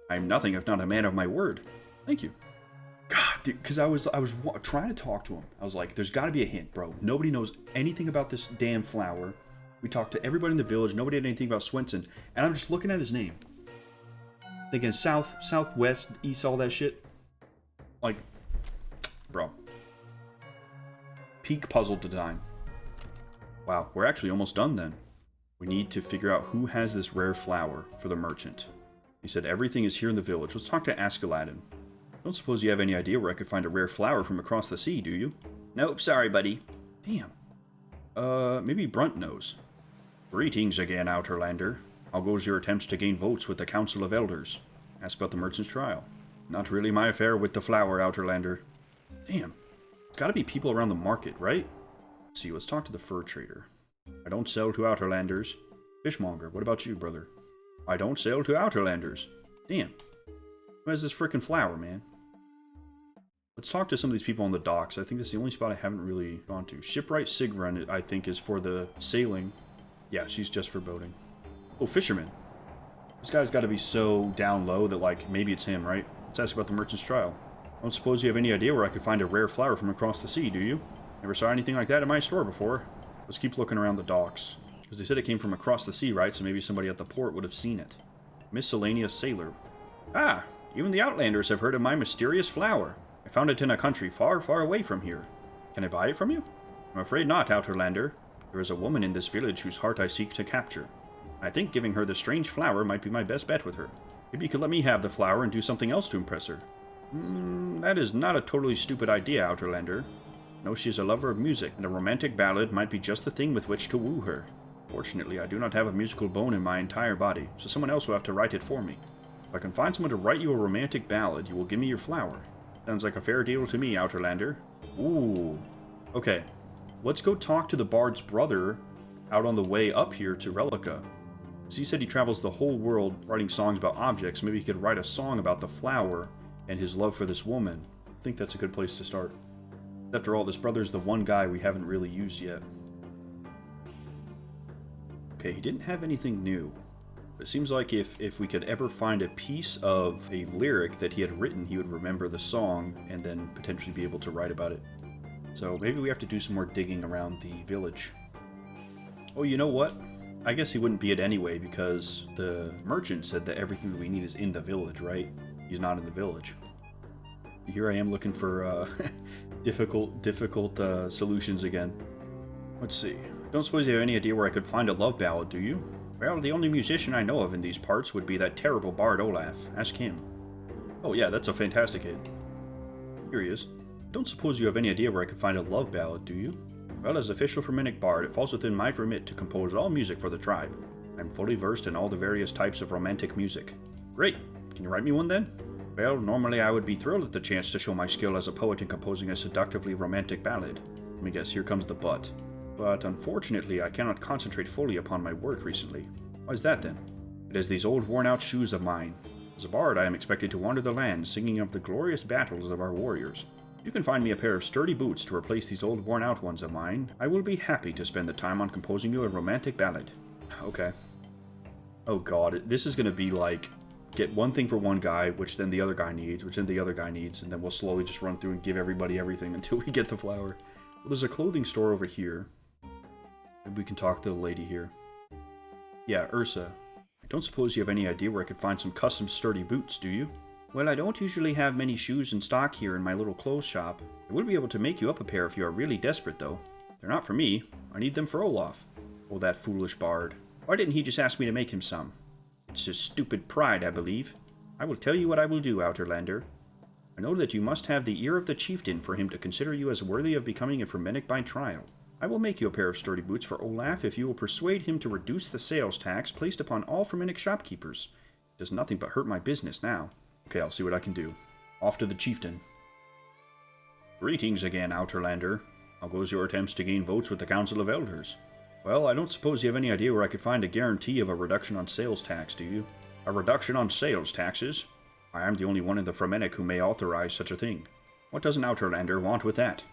S1: I am nothing if not a man of my word. Thank you. God, dude, because I was trying to talk to him. I was like, there's got to be a hint, bro. Nobody knows anything about this damn flower. We talked to everybody in the village. Nobody had anything about Swensen. And I'm just looking at his name. Thinking south, southwest, east, all that shit. Like, bro. Peak puzzle design. Wow, we're actually almost done then. We need to figure out who has this rare flower for the merchant. He said everything is here in the village. Let's talk to Askeladdin. Don't suppose you have any idea where I could find a rare flower from across the sea, do you? Nope, sorry, buddy. Damn. Maybe Brunt knows. Greetings again, Outerlander. How goes your attempts to gain votes with the Council of Elders? Ask about the merchant's trial. Not really my affair with the flower, Outerlander. Damn. There's gotta be people around the market, right? Let's see, let's talk to the fur trader. I don't sell to Outerlanders. Fishmonger, what about you, brother? I don't sell to Outerlanders. Damn. Who has this frickin' flower, man? Let's talk to some of these people on the docks. I think this is the only spot I haven't really gone to. Shipwright Sigrun, I think, is for the sailing. Yeah, she's just for boating. Oh, fisherman. This guy's got to be so down low that, like, maybe it's him, right? Let's ask about the merchant's trial. I don't suppose you have any idea where I could find a rare flower from across the sea, do you? Never saw anything like that in my store before. Let's keep looking around the docks. Because they said it came from across the sea, right? So maybe somebody at the port would have seen it. Miscellaneous sailor. Ah, even the Outlanders have heard of my mysterious flower. I found it in a country far, far away from here. Can I buy it from you? I'm afraid not, Outerlander. There is a woman in this village whose heart I seek to capture. I think giving her the strange flower might be my best bet with her. Maybe you could let me have the flower and do something else to impress her. That is not a totally stupid idea, Outerlander. No, she is a lover of music, and a romantic ballad might be just the thing with which to woo her. Fortunately, I do not have a musical bone in my entire body, so someone else will have to write it for me. If I can find someone to write you a romantic ballad, you will give me your flower. Sounds like a fair deal to me, Outerlander. Ooh. Okay. Let's go talk to the bard's brother out on the way up here to Relica. Because he said he travels the whole world writing songs about objects. Maybe he could write a song about the flower and his love for this woman. I think that's a good place to start. After all, this brother's the one guy we haven't really used yet. Okay, he didn't have anything new. It seems like if we could ever find a piece of a lyric that he had written, he would remember the song and then potentially be able to write about it. So maybe we have to do some more digging around the village. Oh, you know what? I guess he wouldn't be it anyway because the merchant said that everything that we need is in the village, right? He's not in the village. Here I am looking for difficult solutions again. Let's see. Don't suppose you have any idea where I could find a love ballad, do you? Well, the only musician I know of in these parts would be that terrible bard Olaf. Ask him. Oh yeah, that's a fantastic hit. Here he is. Don't suppose you have any idea where I could find a love ballad, do you? Well, as official Fremennik bard, it falls within my remit to compose all music for the tribe. I'm fully versed in all the various types of romantic music. Great! Can you write me one then? Well, normally I would be thrilled at the chance to show my skill as a poet in composing a seductively romantic ballad. Let me guess, here comes the but. But unfortunately, I cannot concentrate fully upon my work recently. Why is that then? It is these old worn-out shoes of mine. As a bard, I am expected to wander the land, singing of the glorious battles of our warriors. If you can find me a pair of sturdy boots to replace these old worn-out ones of mine, I will be happy to spend the time on composing you a romantic ballad. Okay. Oh god, this is going to be like, get one thing for one guy, which then the other guy needs, which then the other guy needs, and then we'll slowly just run through and give everybody everything until we get the flower. Well, there's a clothing store over here. Maybe we can talk to the lady here. Yeah, Ursa. I don't suppose you have any idea where I could find some custom sturdy boots, do you? Well, I don't usually have many shoes in stock here in my little clothes shop. I would be able to make you up a pair if you are really desperate, though. They're not for me. I need them for Olaf. Oh, that foolish bard. Why didn't he just ask me to make him some? It's his stupid pride, I believe. I will tell you what I will do, Outerlander. I know that you must have the ear of the chieftain for him to consider you as worthy of becoming a Fremennik by trial. I will make you a pair of sturdy boots for Olaf if you will persuade him to reduce the sales tax placed upon all Fremennik shopkeepers. It does nothing but hurt my business now. Okay, I'll see what I can do. Off to the chieftain. Greetings again, Outerlander. How goes your attempts to gain votes with the Council of Elders? Well, I don't suppose you have any idea where I could find a guarantee of a reduction on sales tax, do you? A reduction on sales taxes? I am the only one in the Fremennik who may authorize such a thing. What does an Outerlander want with that?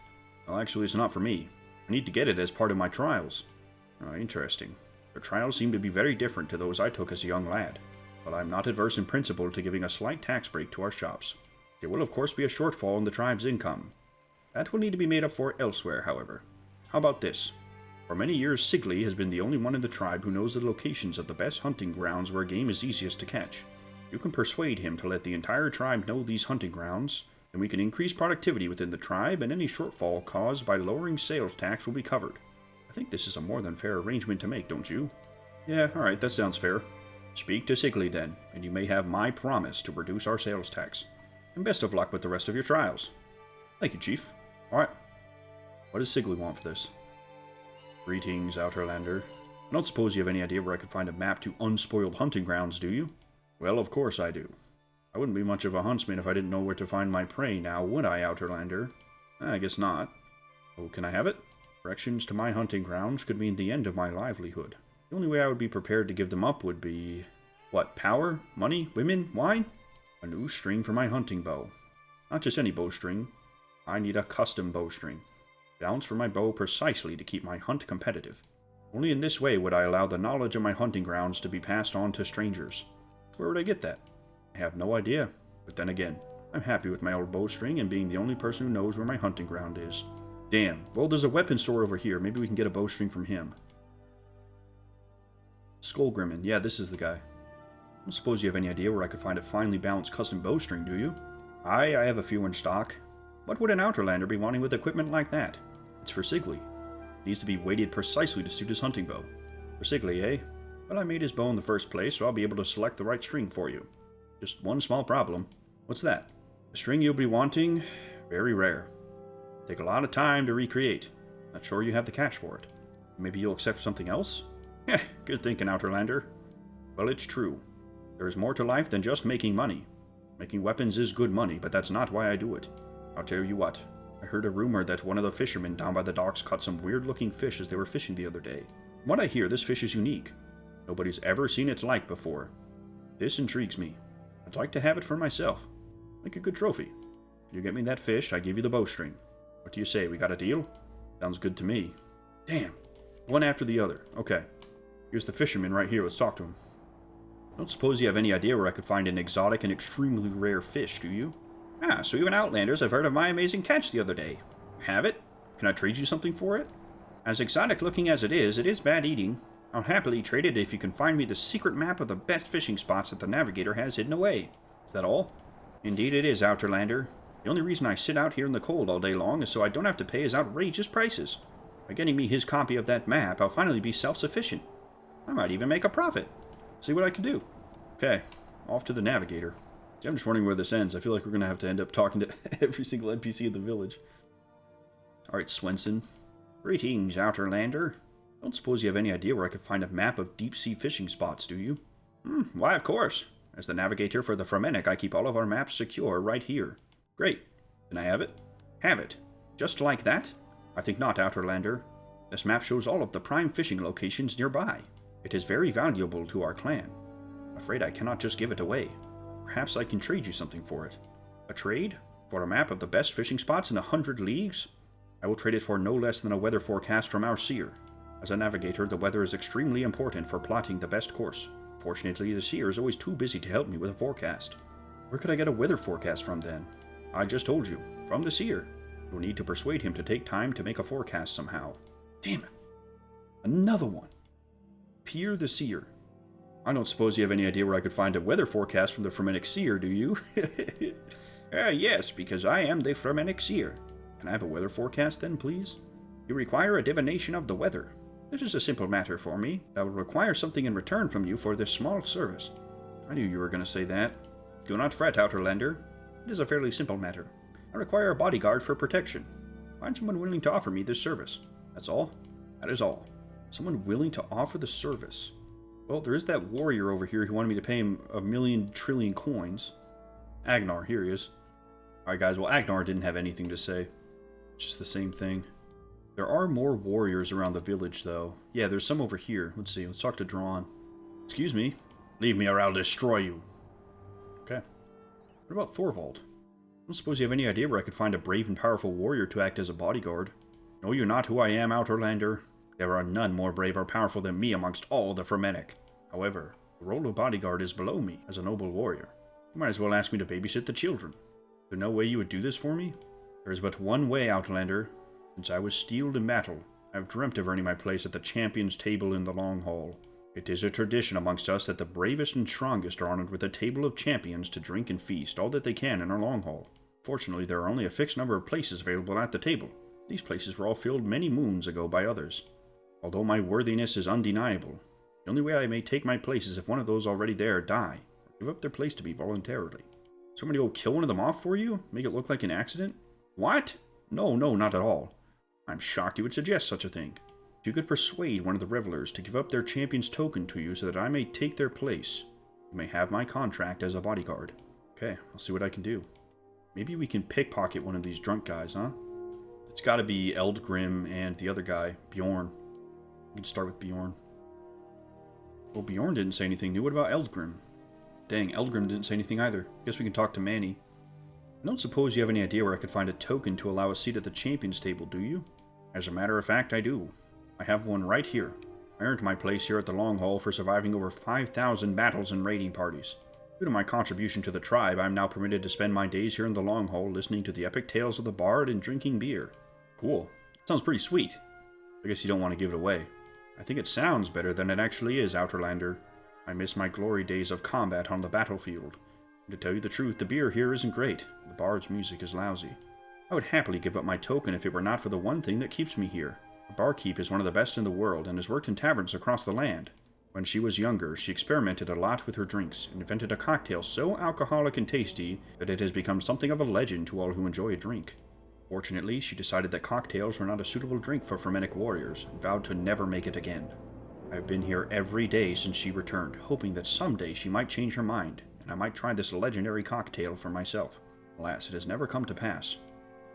S1: Well, actually, it's not for me. I need to get it as part of my trials. Oh, interesting. Your trials seem to be very different to those I took as a young lad. But I am not adverse in principle to giving a slight tax break to our shops. There will of course be a shortfall in the tribe's income. That will need to be made up for elsewhere, however. How about this? For many years, Sigli has been the only one in the tribe who knows the locations of the best hunting grounds where game is easiest to catch. You can persuade him to let the entire tribe know these hunting grounds, and we can increase productivity within the tribe, and any shortfall caused by lowering sales tax will be covered. I think this is a more than fair arrangement to make, don't you? Yeah, alright, that sounds fair. Speak to Sigli then, and you may have my promise to reduce our sales tax. And best of luck with the rest of your trials. Thank you, Chief. Alright. What does Sigli want for this? Greetings, Outerlander. I don't suppose you have any idea where I could find a map to unspoiled hunting grounds, do you? Well, of course I do. I wouldn't be much of a huntsman if I didn't know where to find my prey now, would I, Outerlander? I guess not. Oh, can I have it? Directions to my hunting grounds could mean the end of my livelihood. The only way I would be prepared to give them up would be... what, power? Money? Women? Wine? A new string for my hunting bow. Not just any bowstring. I need a custom bowstring. Balanced for my bow precisely to keep my hunt competitive. Only in this way would I allow the knowledge of my hunting grounds to be passed on to strangers. Where would I get that? I have no idea. But then again, I'm happy with my old bowstring and being the only person who knows where my hunting ground is. Damn. Well, there's a weapon store over here. Maybe we can get a bowstring from him. Skullgrimmin. Yeah, this is the guy. I don't suppose you have any idea where I could find a finely balanced custom bowstring, do you? I have a few in stock. What would an Outerlander be wanting with equipment like that? It's for Sigli. It needs to be weighted precisely to suit his hunting bow. For Sigli, eh? Well, I made his bow in the first place, so I'll be able to select the right string for you. Just one small problem. What's that? The string you'll be wanting? Very rare. Take a lot of time to recreate. Not sure you have the cash for it. Maybe you'll accept something else? Heh, good thinking, Outlander. Well, it's true. There is more to life than just making money. Making weapons is good money, but that's not why I do it. I'll tell you what. I heard a rumor that one of the fishermen down by the docks caught some weird-looking fish as they were fishing the other day. From what I hear, this fish is unique. Nobody's ever seen its like before. This intrigues me. I'd like to have it for myself. Make a good trophy. If you get me that fish, I give you the bowstring. What do you say, we got a deal? Sounds good to me. Damn. One after the other. Okay. Here's the fisherman right here. Let's talk to him. I don't suppose you have any idea where I could find an exotic and extremely rare fish, do you? Ah, so even Outlanders have heard of my amazing catch the other day. Have it? Can I trade you something for it? As exotic looking as it is bad eating. I'll happily trade it if you can find me the secret map of the best fishing spots that the Navigator has hidden away. Is that all? Indeed it is, Outlander. The only reason I sit out here in the cold all day long is so I don't have to pay his outrageous prices. By getting me his copy of that map, I'll finally be self-sufficient. I might even make a profit. See what I can do. Okay, off to the Navigator. See, I'm just wondering where this ends. I feel like we're going to have to end up talking to every single NPC in the village. Alright, Swensen. Greetings, Outlander. Don't suppose you have any idea where I could find a map of deep-sea fishing spots, do you? Why, of course. As the Navigator for the Fremennik, I keep all of our maps secure right here. Great. Can I have it? Have it. Just like that? I think not, Outlander. This map shows all of the prime fishing locations nearby. It is very valuable to our clan. I'm afraid I cannot just give it away. Perhaps I can trade you something for it. A trade? For a map of the best fishing spots in 100 leagues? I will trade it for no less than a weather forecast from our Seer. As a navigator, the weather is extremely important for plotting the best course. Fortunately, the Seer is always too busy to help me with a forecast. Where could I get a weather forecast from then? I just told you. From the Seer. You'll need to persuade him to take time to make a forecast somehow. Damn it. Another one. Peer the Seer. I don't suppose you have any idea where I could find a weather forecast from the Fremennik Seer, do you? Yes, because I am the Fremennik Seer. Can I have a weather forecast then, please? You require a divination of the weather. This is a simple matter for me. I will require something in return from you for this small service. I knew you were going to say that. Do not fret, Outlander. It is a fairly simple matter. I require a bodyguard for protection. Find someone willing to offer me this service. That's all. That is all. Someone willing to offer the service. Well, there is that warrior over here who wanted me to pay him 1,000,000 trillion coins. Agnar, here he is. Alright guys, well Agnar didn't have anything to say. It's just the same thing. There are more warriors around the village, though. Yeah, there's some over here. Let's see. Let's talk to Drawn. Excuse me. Leave me or I'll destroy you. Okay. What about Thorvald? I don't suppose you have any idea where I could find a brave and powerful warrior to act as a bodyguard. Know you not who I am, Outlander? There are none more brave or powerful than me amongst all the Fremennik. However, the role of bodyguard is below me as a noble warrior. You might as well ask me to babysit the children. Is there no way you would do this for me? There is but one way, Outlander. Since I was steeled in battle, I have dreamt of earning my place at the champion's table in the Long Hall. It is a tradition amongst us that the bravest and strongest are honored with a table of champions to drink and feast all that they can in our Long Hall. Fortunately, there are only a fixed number of places available at the table. These places were all filled many moons ago by others. Although my worthiness is undeniable, the only way I may take my place is if one of those already there die, or give up their place to me voluntarily. Somebody will kill one of them off for you? Make it look like an accident? What? No, not at all. I'm shocked you would suggest such a thing. If you could persuade one of the revelers to give up their champion's token to you so that I may take their place, you may have my contract as a bodyguard. Okay, I'll see what I can do. Maybe we can pickpocket one of these drunk guys, huh? It's gotta be Eldgrim and the other guy, Bjorn. We can start with Bjorn. Well, Bjorn didn't say anything new. What about Eldgrim? Dang, Eldgrim didn't say anything either. Guess we can talk to Manny. I don't suppose you have any idea where I could find a token to allow a seat at the champion's table, do you? As a matter of fact, I do. I have one right here. I earned my place here at the Long Hall for surviving over 5,000 battles and raiding parties. Due to my contribution to the tribe, I am now permitted to spend my days here in the Long Hall listening to the epic tales of the bard and drinking beer. Cool. Sounds pretty sweet. I guess you don't want to give it away. I think it sounds better than it actually is, Outlander. I miss my glory days of combat on the battlefield. To tell you the truth, the beer here isn't great. The bard's music is lousy. I would happily give up my token if it were not for the one thing that keeps me here. The barkeep is one of the best in the world and has worked in taverns across the land. When she was younger, she experimented a lot with her drinks and invented a cocktail so alcoholic and tasty that it has become something of a legend to all who enjoy a drink. Fortunately, she decided that cocktails were not a suitable drink for Fremennik warriors and vowed to never make it again. I have been here every day since she returned, hoping that someday she might change her mind, and I might try this legendary cocktail for myself. Alas, it has never come to pass.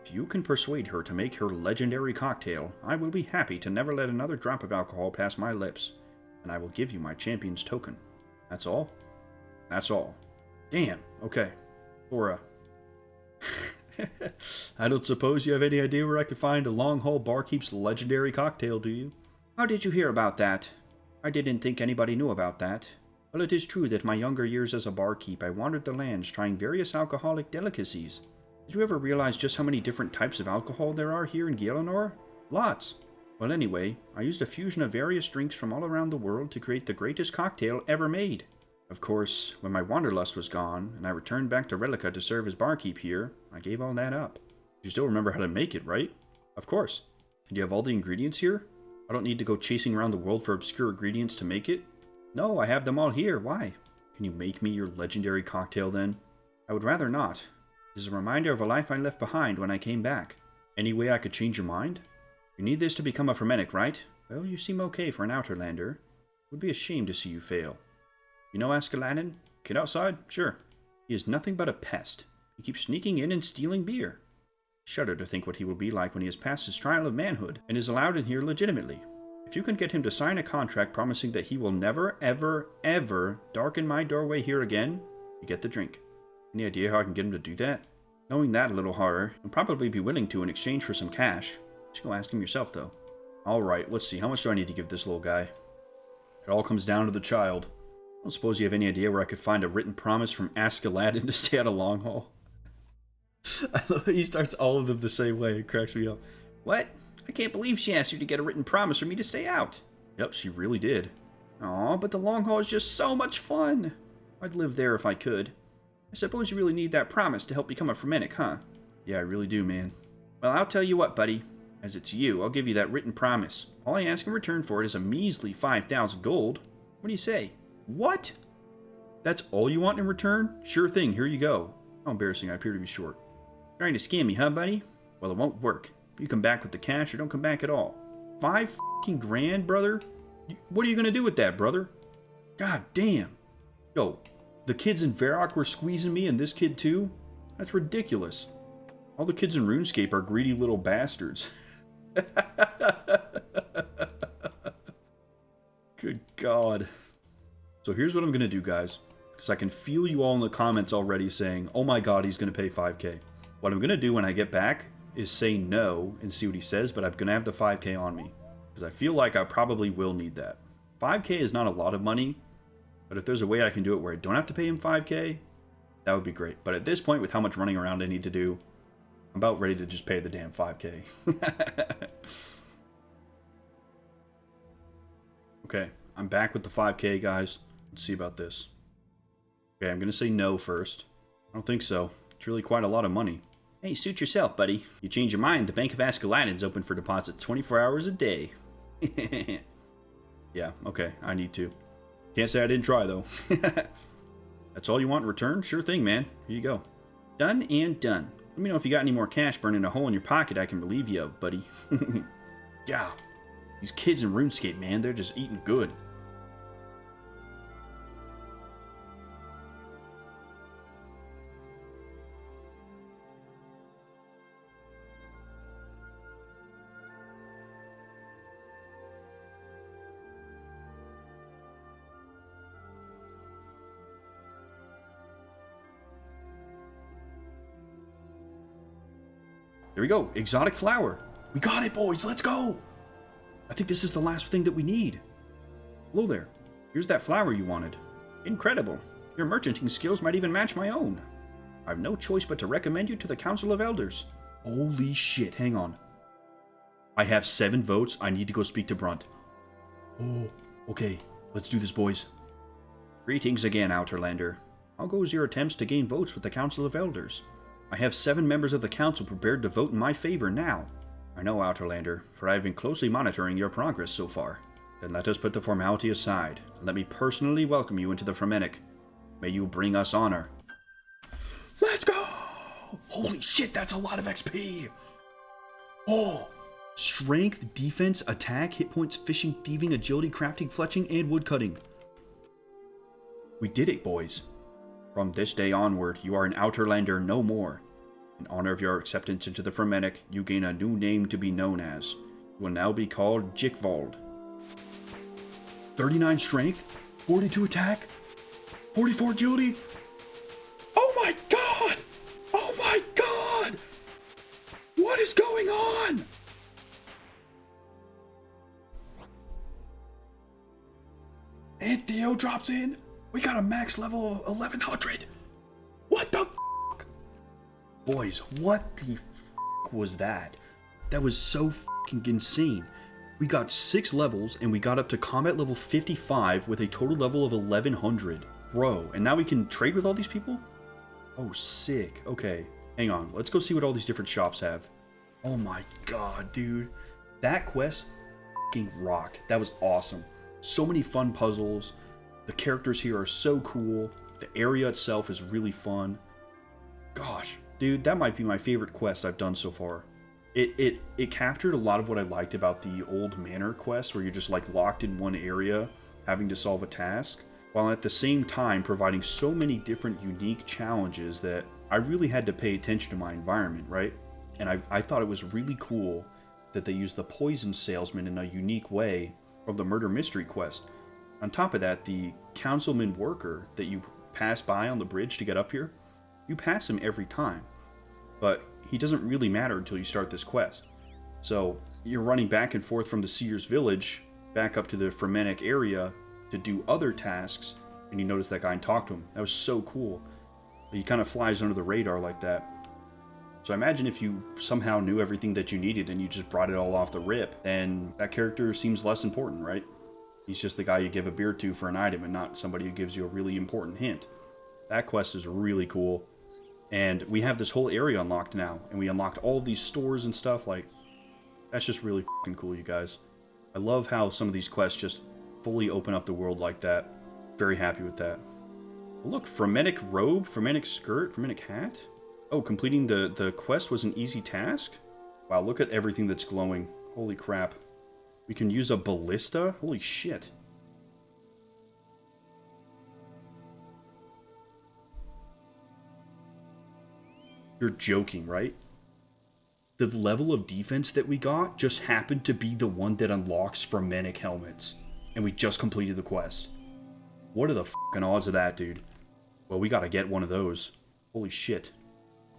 S1: If you can persuade her to make her legendary cocktail, I will be happy to never let another drop of alcohol pass my lips, and I will give you my champion's token. That's all? That's all. Damn, okay. Or, I don't suppose you have any idea where I could find a long-haul barkeep's legendary cocktail, do you? How did you hear about that? I didn't think anybody knew about that. Well, it is true that my younger years as a barkeep, I wandered the lands trying various alcoholic delicacies. Did you ever realize just how many different types of alcohol there are here in Gielinor? Lots. Well, anyway, I used a fusion of various drinks from all around the world to create the greatest cocktail ever made. Of course, when my wanderlust was gone, and I returned back to Relica to serve as barkeep here, I gave all that up. You still remember how to make it, right? Of course. And you have all the ingredients here? I don't need to go chasing around the world for obscure ingredients to make it? No, I have them all here. Why? Can you make me your legendary cocktail then? I would rather not. It is a reminder of a life I left behind when I came back. Any way I could change your mind? You need this to become a Fremennik, right? Well, you seem okay for an Outerlander. It would be a shame to see you fail. You know Askeladdin? Kid outside? Sure. He is nothing but a pest. He keeps sneaking in and stealing beer. I shudder to think what he will be like when he has passed his trial of manhood and is allowed in here legitimately. If you can get him to sign a contract promising that he will never, ever, ever darken my doorway here again, you get the drink. Any idea how I can get him to do that? Knowing that a little harder, he'll probably be willing to in exchange for some cash. Just go ask him yourself, though. Alright, let's see. How much do I need to give this little guy? It all comes down to the child. I don't suppose you have any idea where I could find a written promise from Askeladdin to stay out of long haul. I love he starts all of them the same way. It cracks me up. What? I can't believe she asked you to get a written promise for me to stay out. Yep, she really did. Aw, but the long haul is just so much fun. I'd live there if I could. I suppose you really need that promise to help become a Fremennik, huh? Yeah, I really do, man. Well, I'll tell you what, buddy. As it's you, I'll give you that written promise. All I ask in return for it is a measly 5,000 gold. What do you say? What? That's all you want in return? Sure thing, here you go. How embarrassing, I appear to be short. Trying to scam me, huh, buddy? Well, it won't work. You come back with the cash or don't come back at all. 5 fucking grand, brother? What are you gonna do with that, brother? God damn. Yo, the kids in Varrock were squeezing me and this kid too? That's ridiculous. All the kids in RuneScape are greedy little bastards. Good God. So here's what I'm gonna do, guys. Because I can feel you all in the comments already saying, oh my god, he's gonna pay 5k. What I'm gonna do when I get back is say no and see what he says, but I'm gonna have the 5k on me. Because I feel like I probably will need that. 5k is not a lot of money, but if there's a way I can do it where I don't have to pay him 5k, that would be great. But at this point, with how much running around I need to do, I'm about ready to just pay the damn 5k. Okay, I'm back with the 5k, guys. Let's see about this. Okay, I'm gonna say no first. I don't think so. It's really quite a lot of money. Hey, suit yourself, buddy. You change your mind, the Bank of Askeladdin's open for deposits 24 hours a day. Yeah, okay, I need to. Can't say I didn't try, though. That's all you want in return? Sure thing, man. Here you go. Done and done. Let me know if you got any more cash burning a hole in your pocket I can relieve you of, buddy. Yeah. These kids in RuneScape, man, they're just eating good. There we go. Exotic flower. We got it, boys. Let's go. I think this is the last thing that we need. Hello there. Here's that flower you wanted. Incredible. Your merchanting skills might even match my own. I have no choice but to recommend you to the Council of Elders. Holy shit. Hang on. I have 7 votes. I need to go speak to Brunt. Oh, okay. Let's do this, boys. Greetings again, Outerlander. How goes your attempts to gain votes with the Council of Elders? I have 7 members of the council prepared to vote in my favor now. I know, Outerlander, for I have been closely monitoring your progress so far. Then let us put the formality aside, and let me personally welcome you into the Fremennik. May you bring us honor. Let's go! Holy shit, that's a lot of XP! Oh! Strength, defense, attack, hit points, fishing, thieving, agility, crafting, fletching, and woodcutting. We did it, boys. From this day onward, you are an Outerlander no more. In honor of your acceptance into the Fremennik, you gain a new name to be known as. You will now be called Jikvald. 39 strength, 42 attack, 44 agility. Oh my god! Oh my god! What is going on? And Theo drops in. We got a max level of 1100. What the f***? Boys, what the f*** was that? That was so f***ing insane. We got 6 levels, and we got up to combat level 55 with a total level of 1100. Bro, and now we can trade with all these people? Oh, sick. Okay, hang on. Let's go see what all these different shops have. Oh my god, dude. That quest f***ing rocked. That was awesome. So many fun puzzles. The characters here are so cool. The area itself is really fun. Gosh, dude, that might be my favorite quest I've done so far. It captured a lot of what I liked about the old manor quests, where you're just like locked in one area having to solve a task, while at the same time providing so many different unique challenges that I really had to pay attention to my environment, right? And I thought it was really cool that they used the poison salesman in a unique way from the murder mystery quest. On top of that, the councilman worker that you pass by on the bridge to get up here, you pass him every time, but he doesn't really matter until you start this quest. So you're running back and forth from the Seer's village back up to the Fremennik area to do other tasks, and you notice that guy and talk to him. That was so cool. He kind of flies under the radar like that. So I imagine if you somehow knew everything that you needed and you just brought it all off the rip, then that character seems less important, right? He's just the guy you give a beer to for an item and not somebody who gives you a really important hint. That quest is really cool. And we have this whole area unlocked now, and we unlocked all of these stores and stuff. Like, that's just really fucking cool, you guys. I love how some of these quests just fully open up the world like that. Very happy with that. Look, Fremennik robe, Fremennik skirt, Fremennik hat. Oh, completing the quest was an easy task? Wow, look at everything that's glowing. Holy crap. We can use a ballista? Holy shit. You're joking, right? The level of defense that we got just happened to be the one that unlocks Fremennik helmets. And we just completed the quest. What are the fucking odds of that, dude? Well, we gotta get one of those. Holy shit.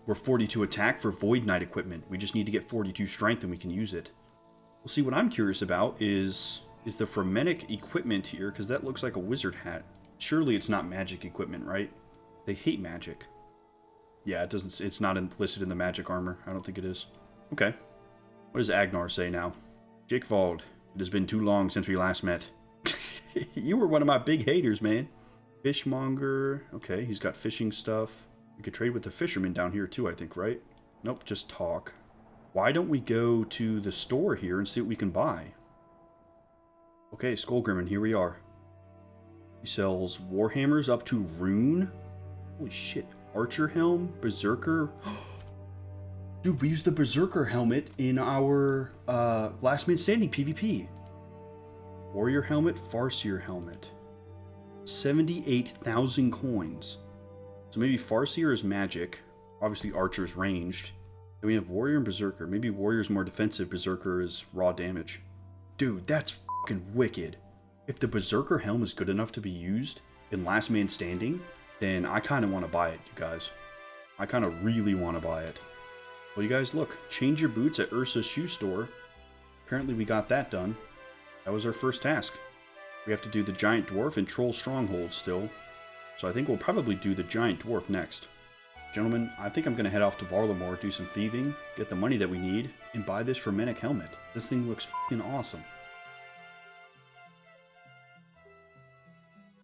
S1: We're 42 attack for Void Knight equipment. We just need to get 42 strength and we can use it. Well, see, what I'm curious about is the Fremennik equipment here, because that looks like a wizard hat. Surely it's not magic equipment, right? They hate magic. Yeah, it's not listed in the magic armor. I don't think it is. Okay. What does Agnar say now? Jikvald, it has been too long since we last met. You were one of my big haters, man. Fishmonger. Okay, he's got fishing stuff. We could trade with the fisherman down here too, I think, right? Nope, just talk. Why don't we go to the store here and see what we can buy? Okay, Skullgrimman, here we are. He sells warhammers up to rune. Holy shit. Archer helm, berserker. Dude, we used the berserker helmet in our last man standing PvP. Warrior helmet, Farseer helmet. 78,000 coins. So maybe Farseer is magic. Obviously Archer's ranged. Then we have Warrior and Berserker. Maybe Warrior's more defensive, Berserker is raw damage. Dude, that's fucking wicked. If the Berserker helm is good enough to be used in Last Man Standing, then I kind of want to buy it, you guys. I kind of really want to buy it. Well, you guys, look. Change your boots at Ursa's shoe store. Apparently we got that done. That was our first task. We have to do the Giant Dwarf and Troll Stronghold still. So I think we'll probably do the Giant Dwarf next. Gentlemen, I think I'm going to head off to Varlamore, do some thieving, get the money that we need, and buy this Fremennik helmet. This thing looks fucking awesome.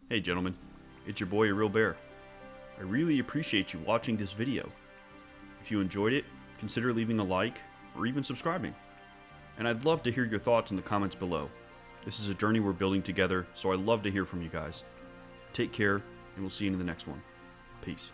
S1: Hey gentlemen, it's your boy A Real Bear. I really appreciate you watching this video. If you enjoyed it, consider leaving a like, or even subscribing. And I'd love to hear your thoughts in the comments below. This is a journey we're building together, so I love to hear from you guys. Take care, and we'll see you in the next one. Peace.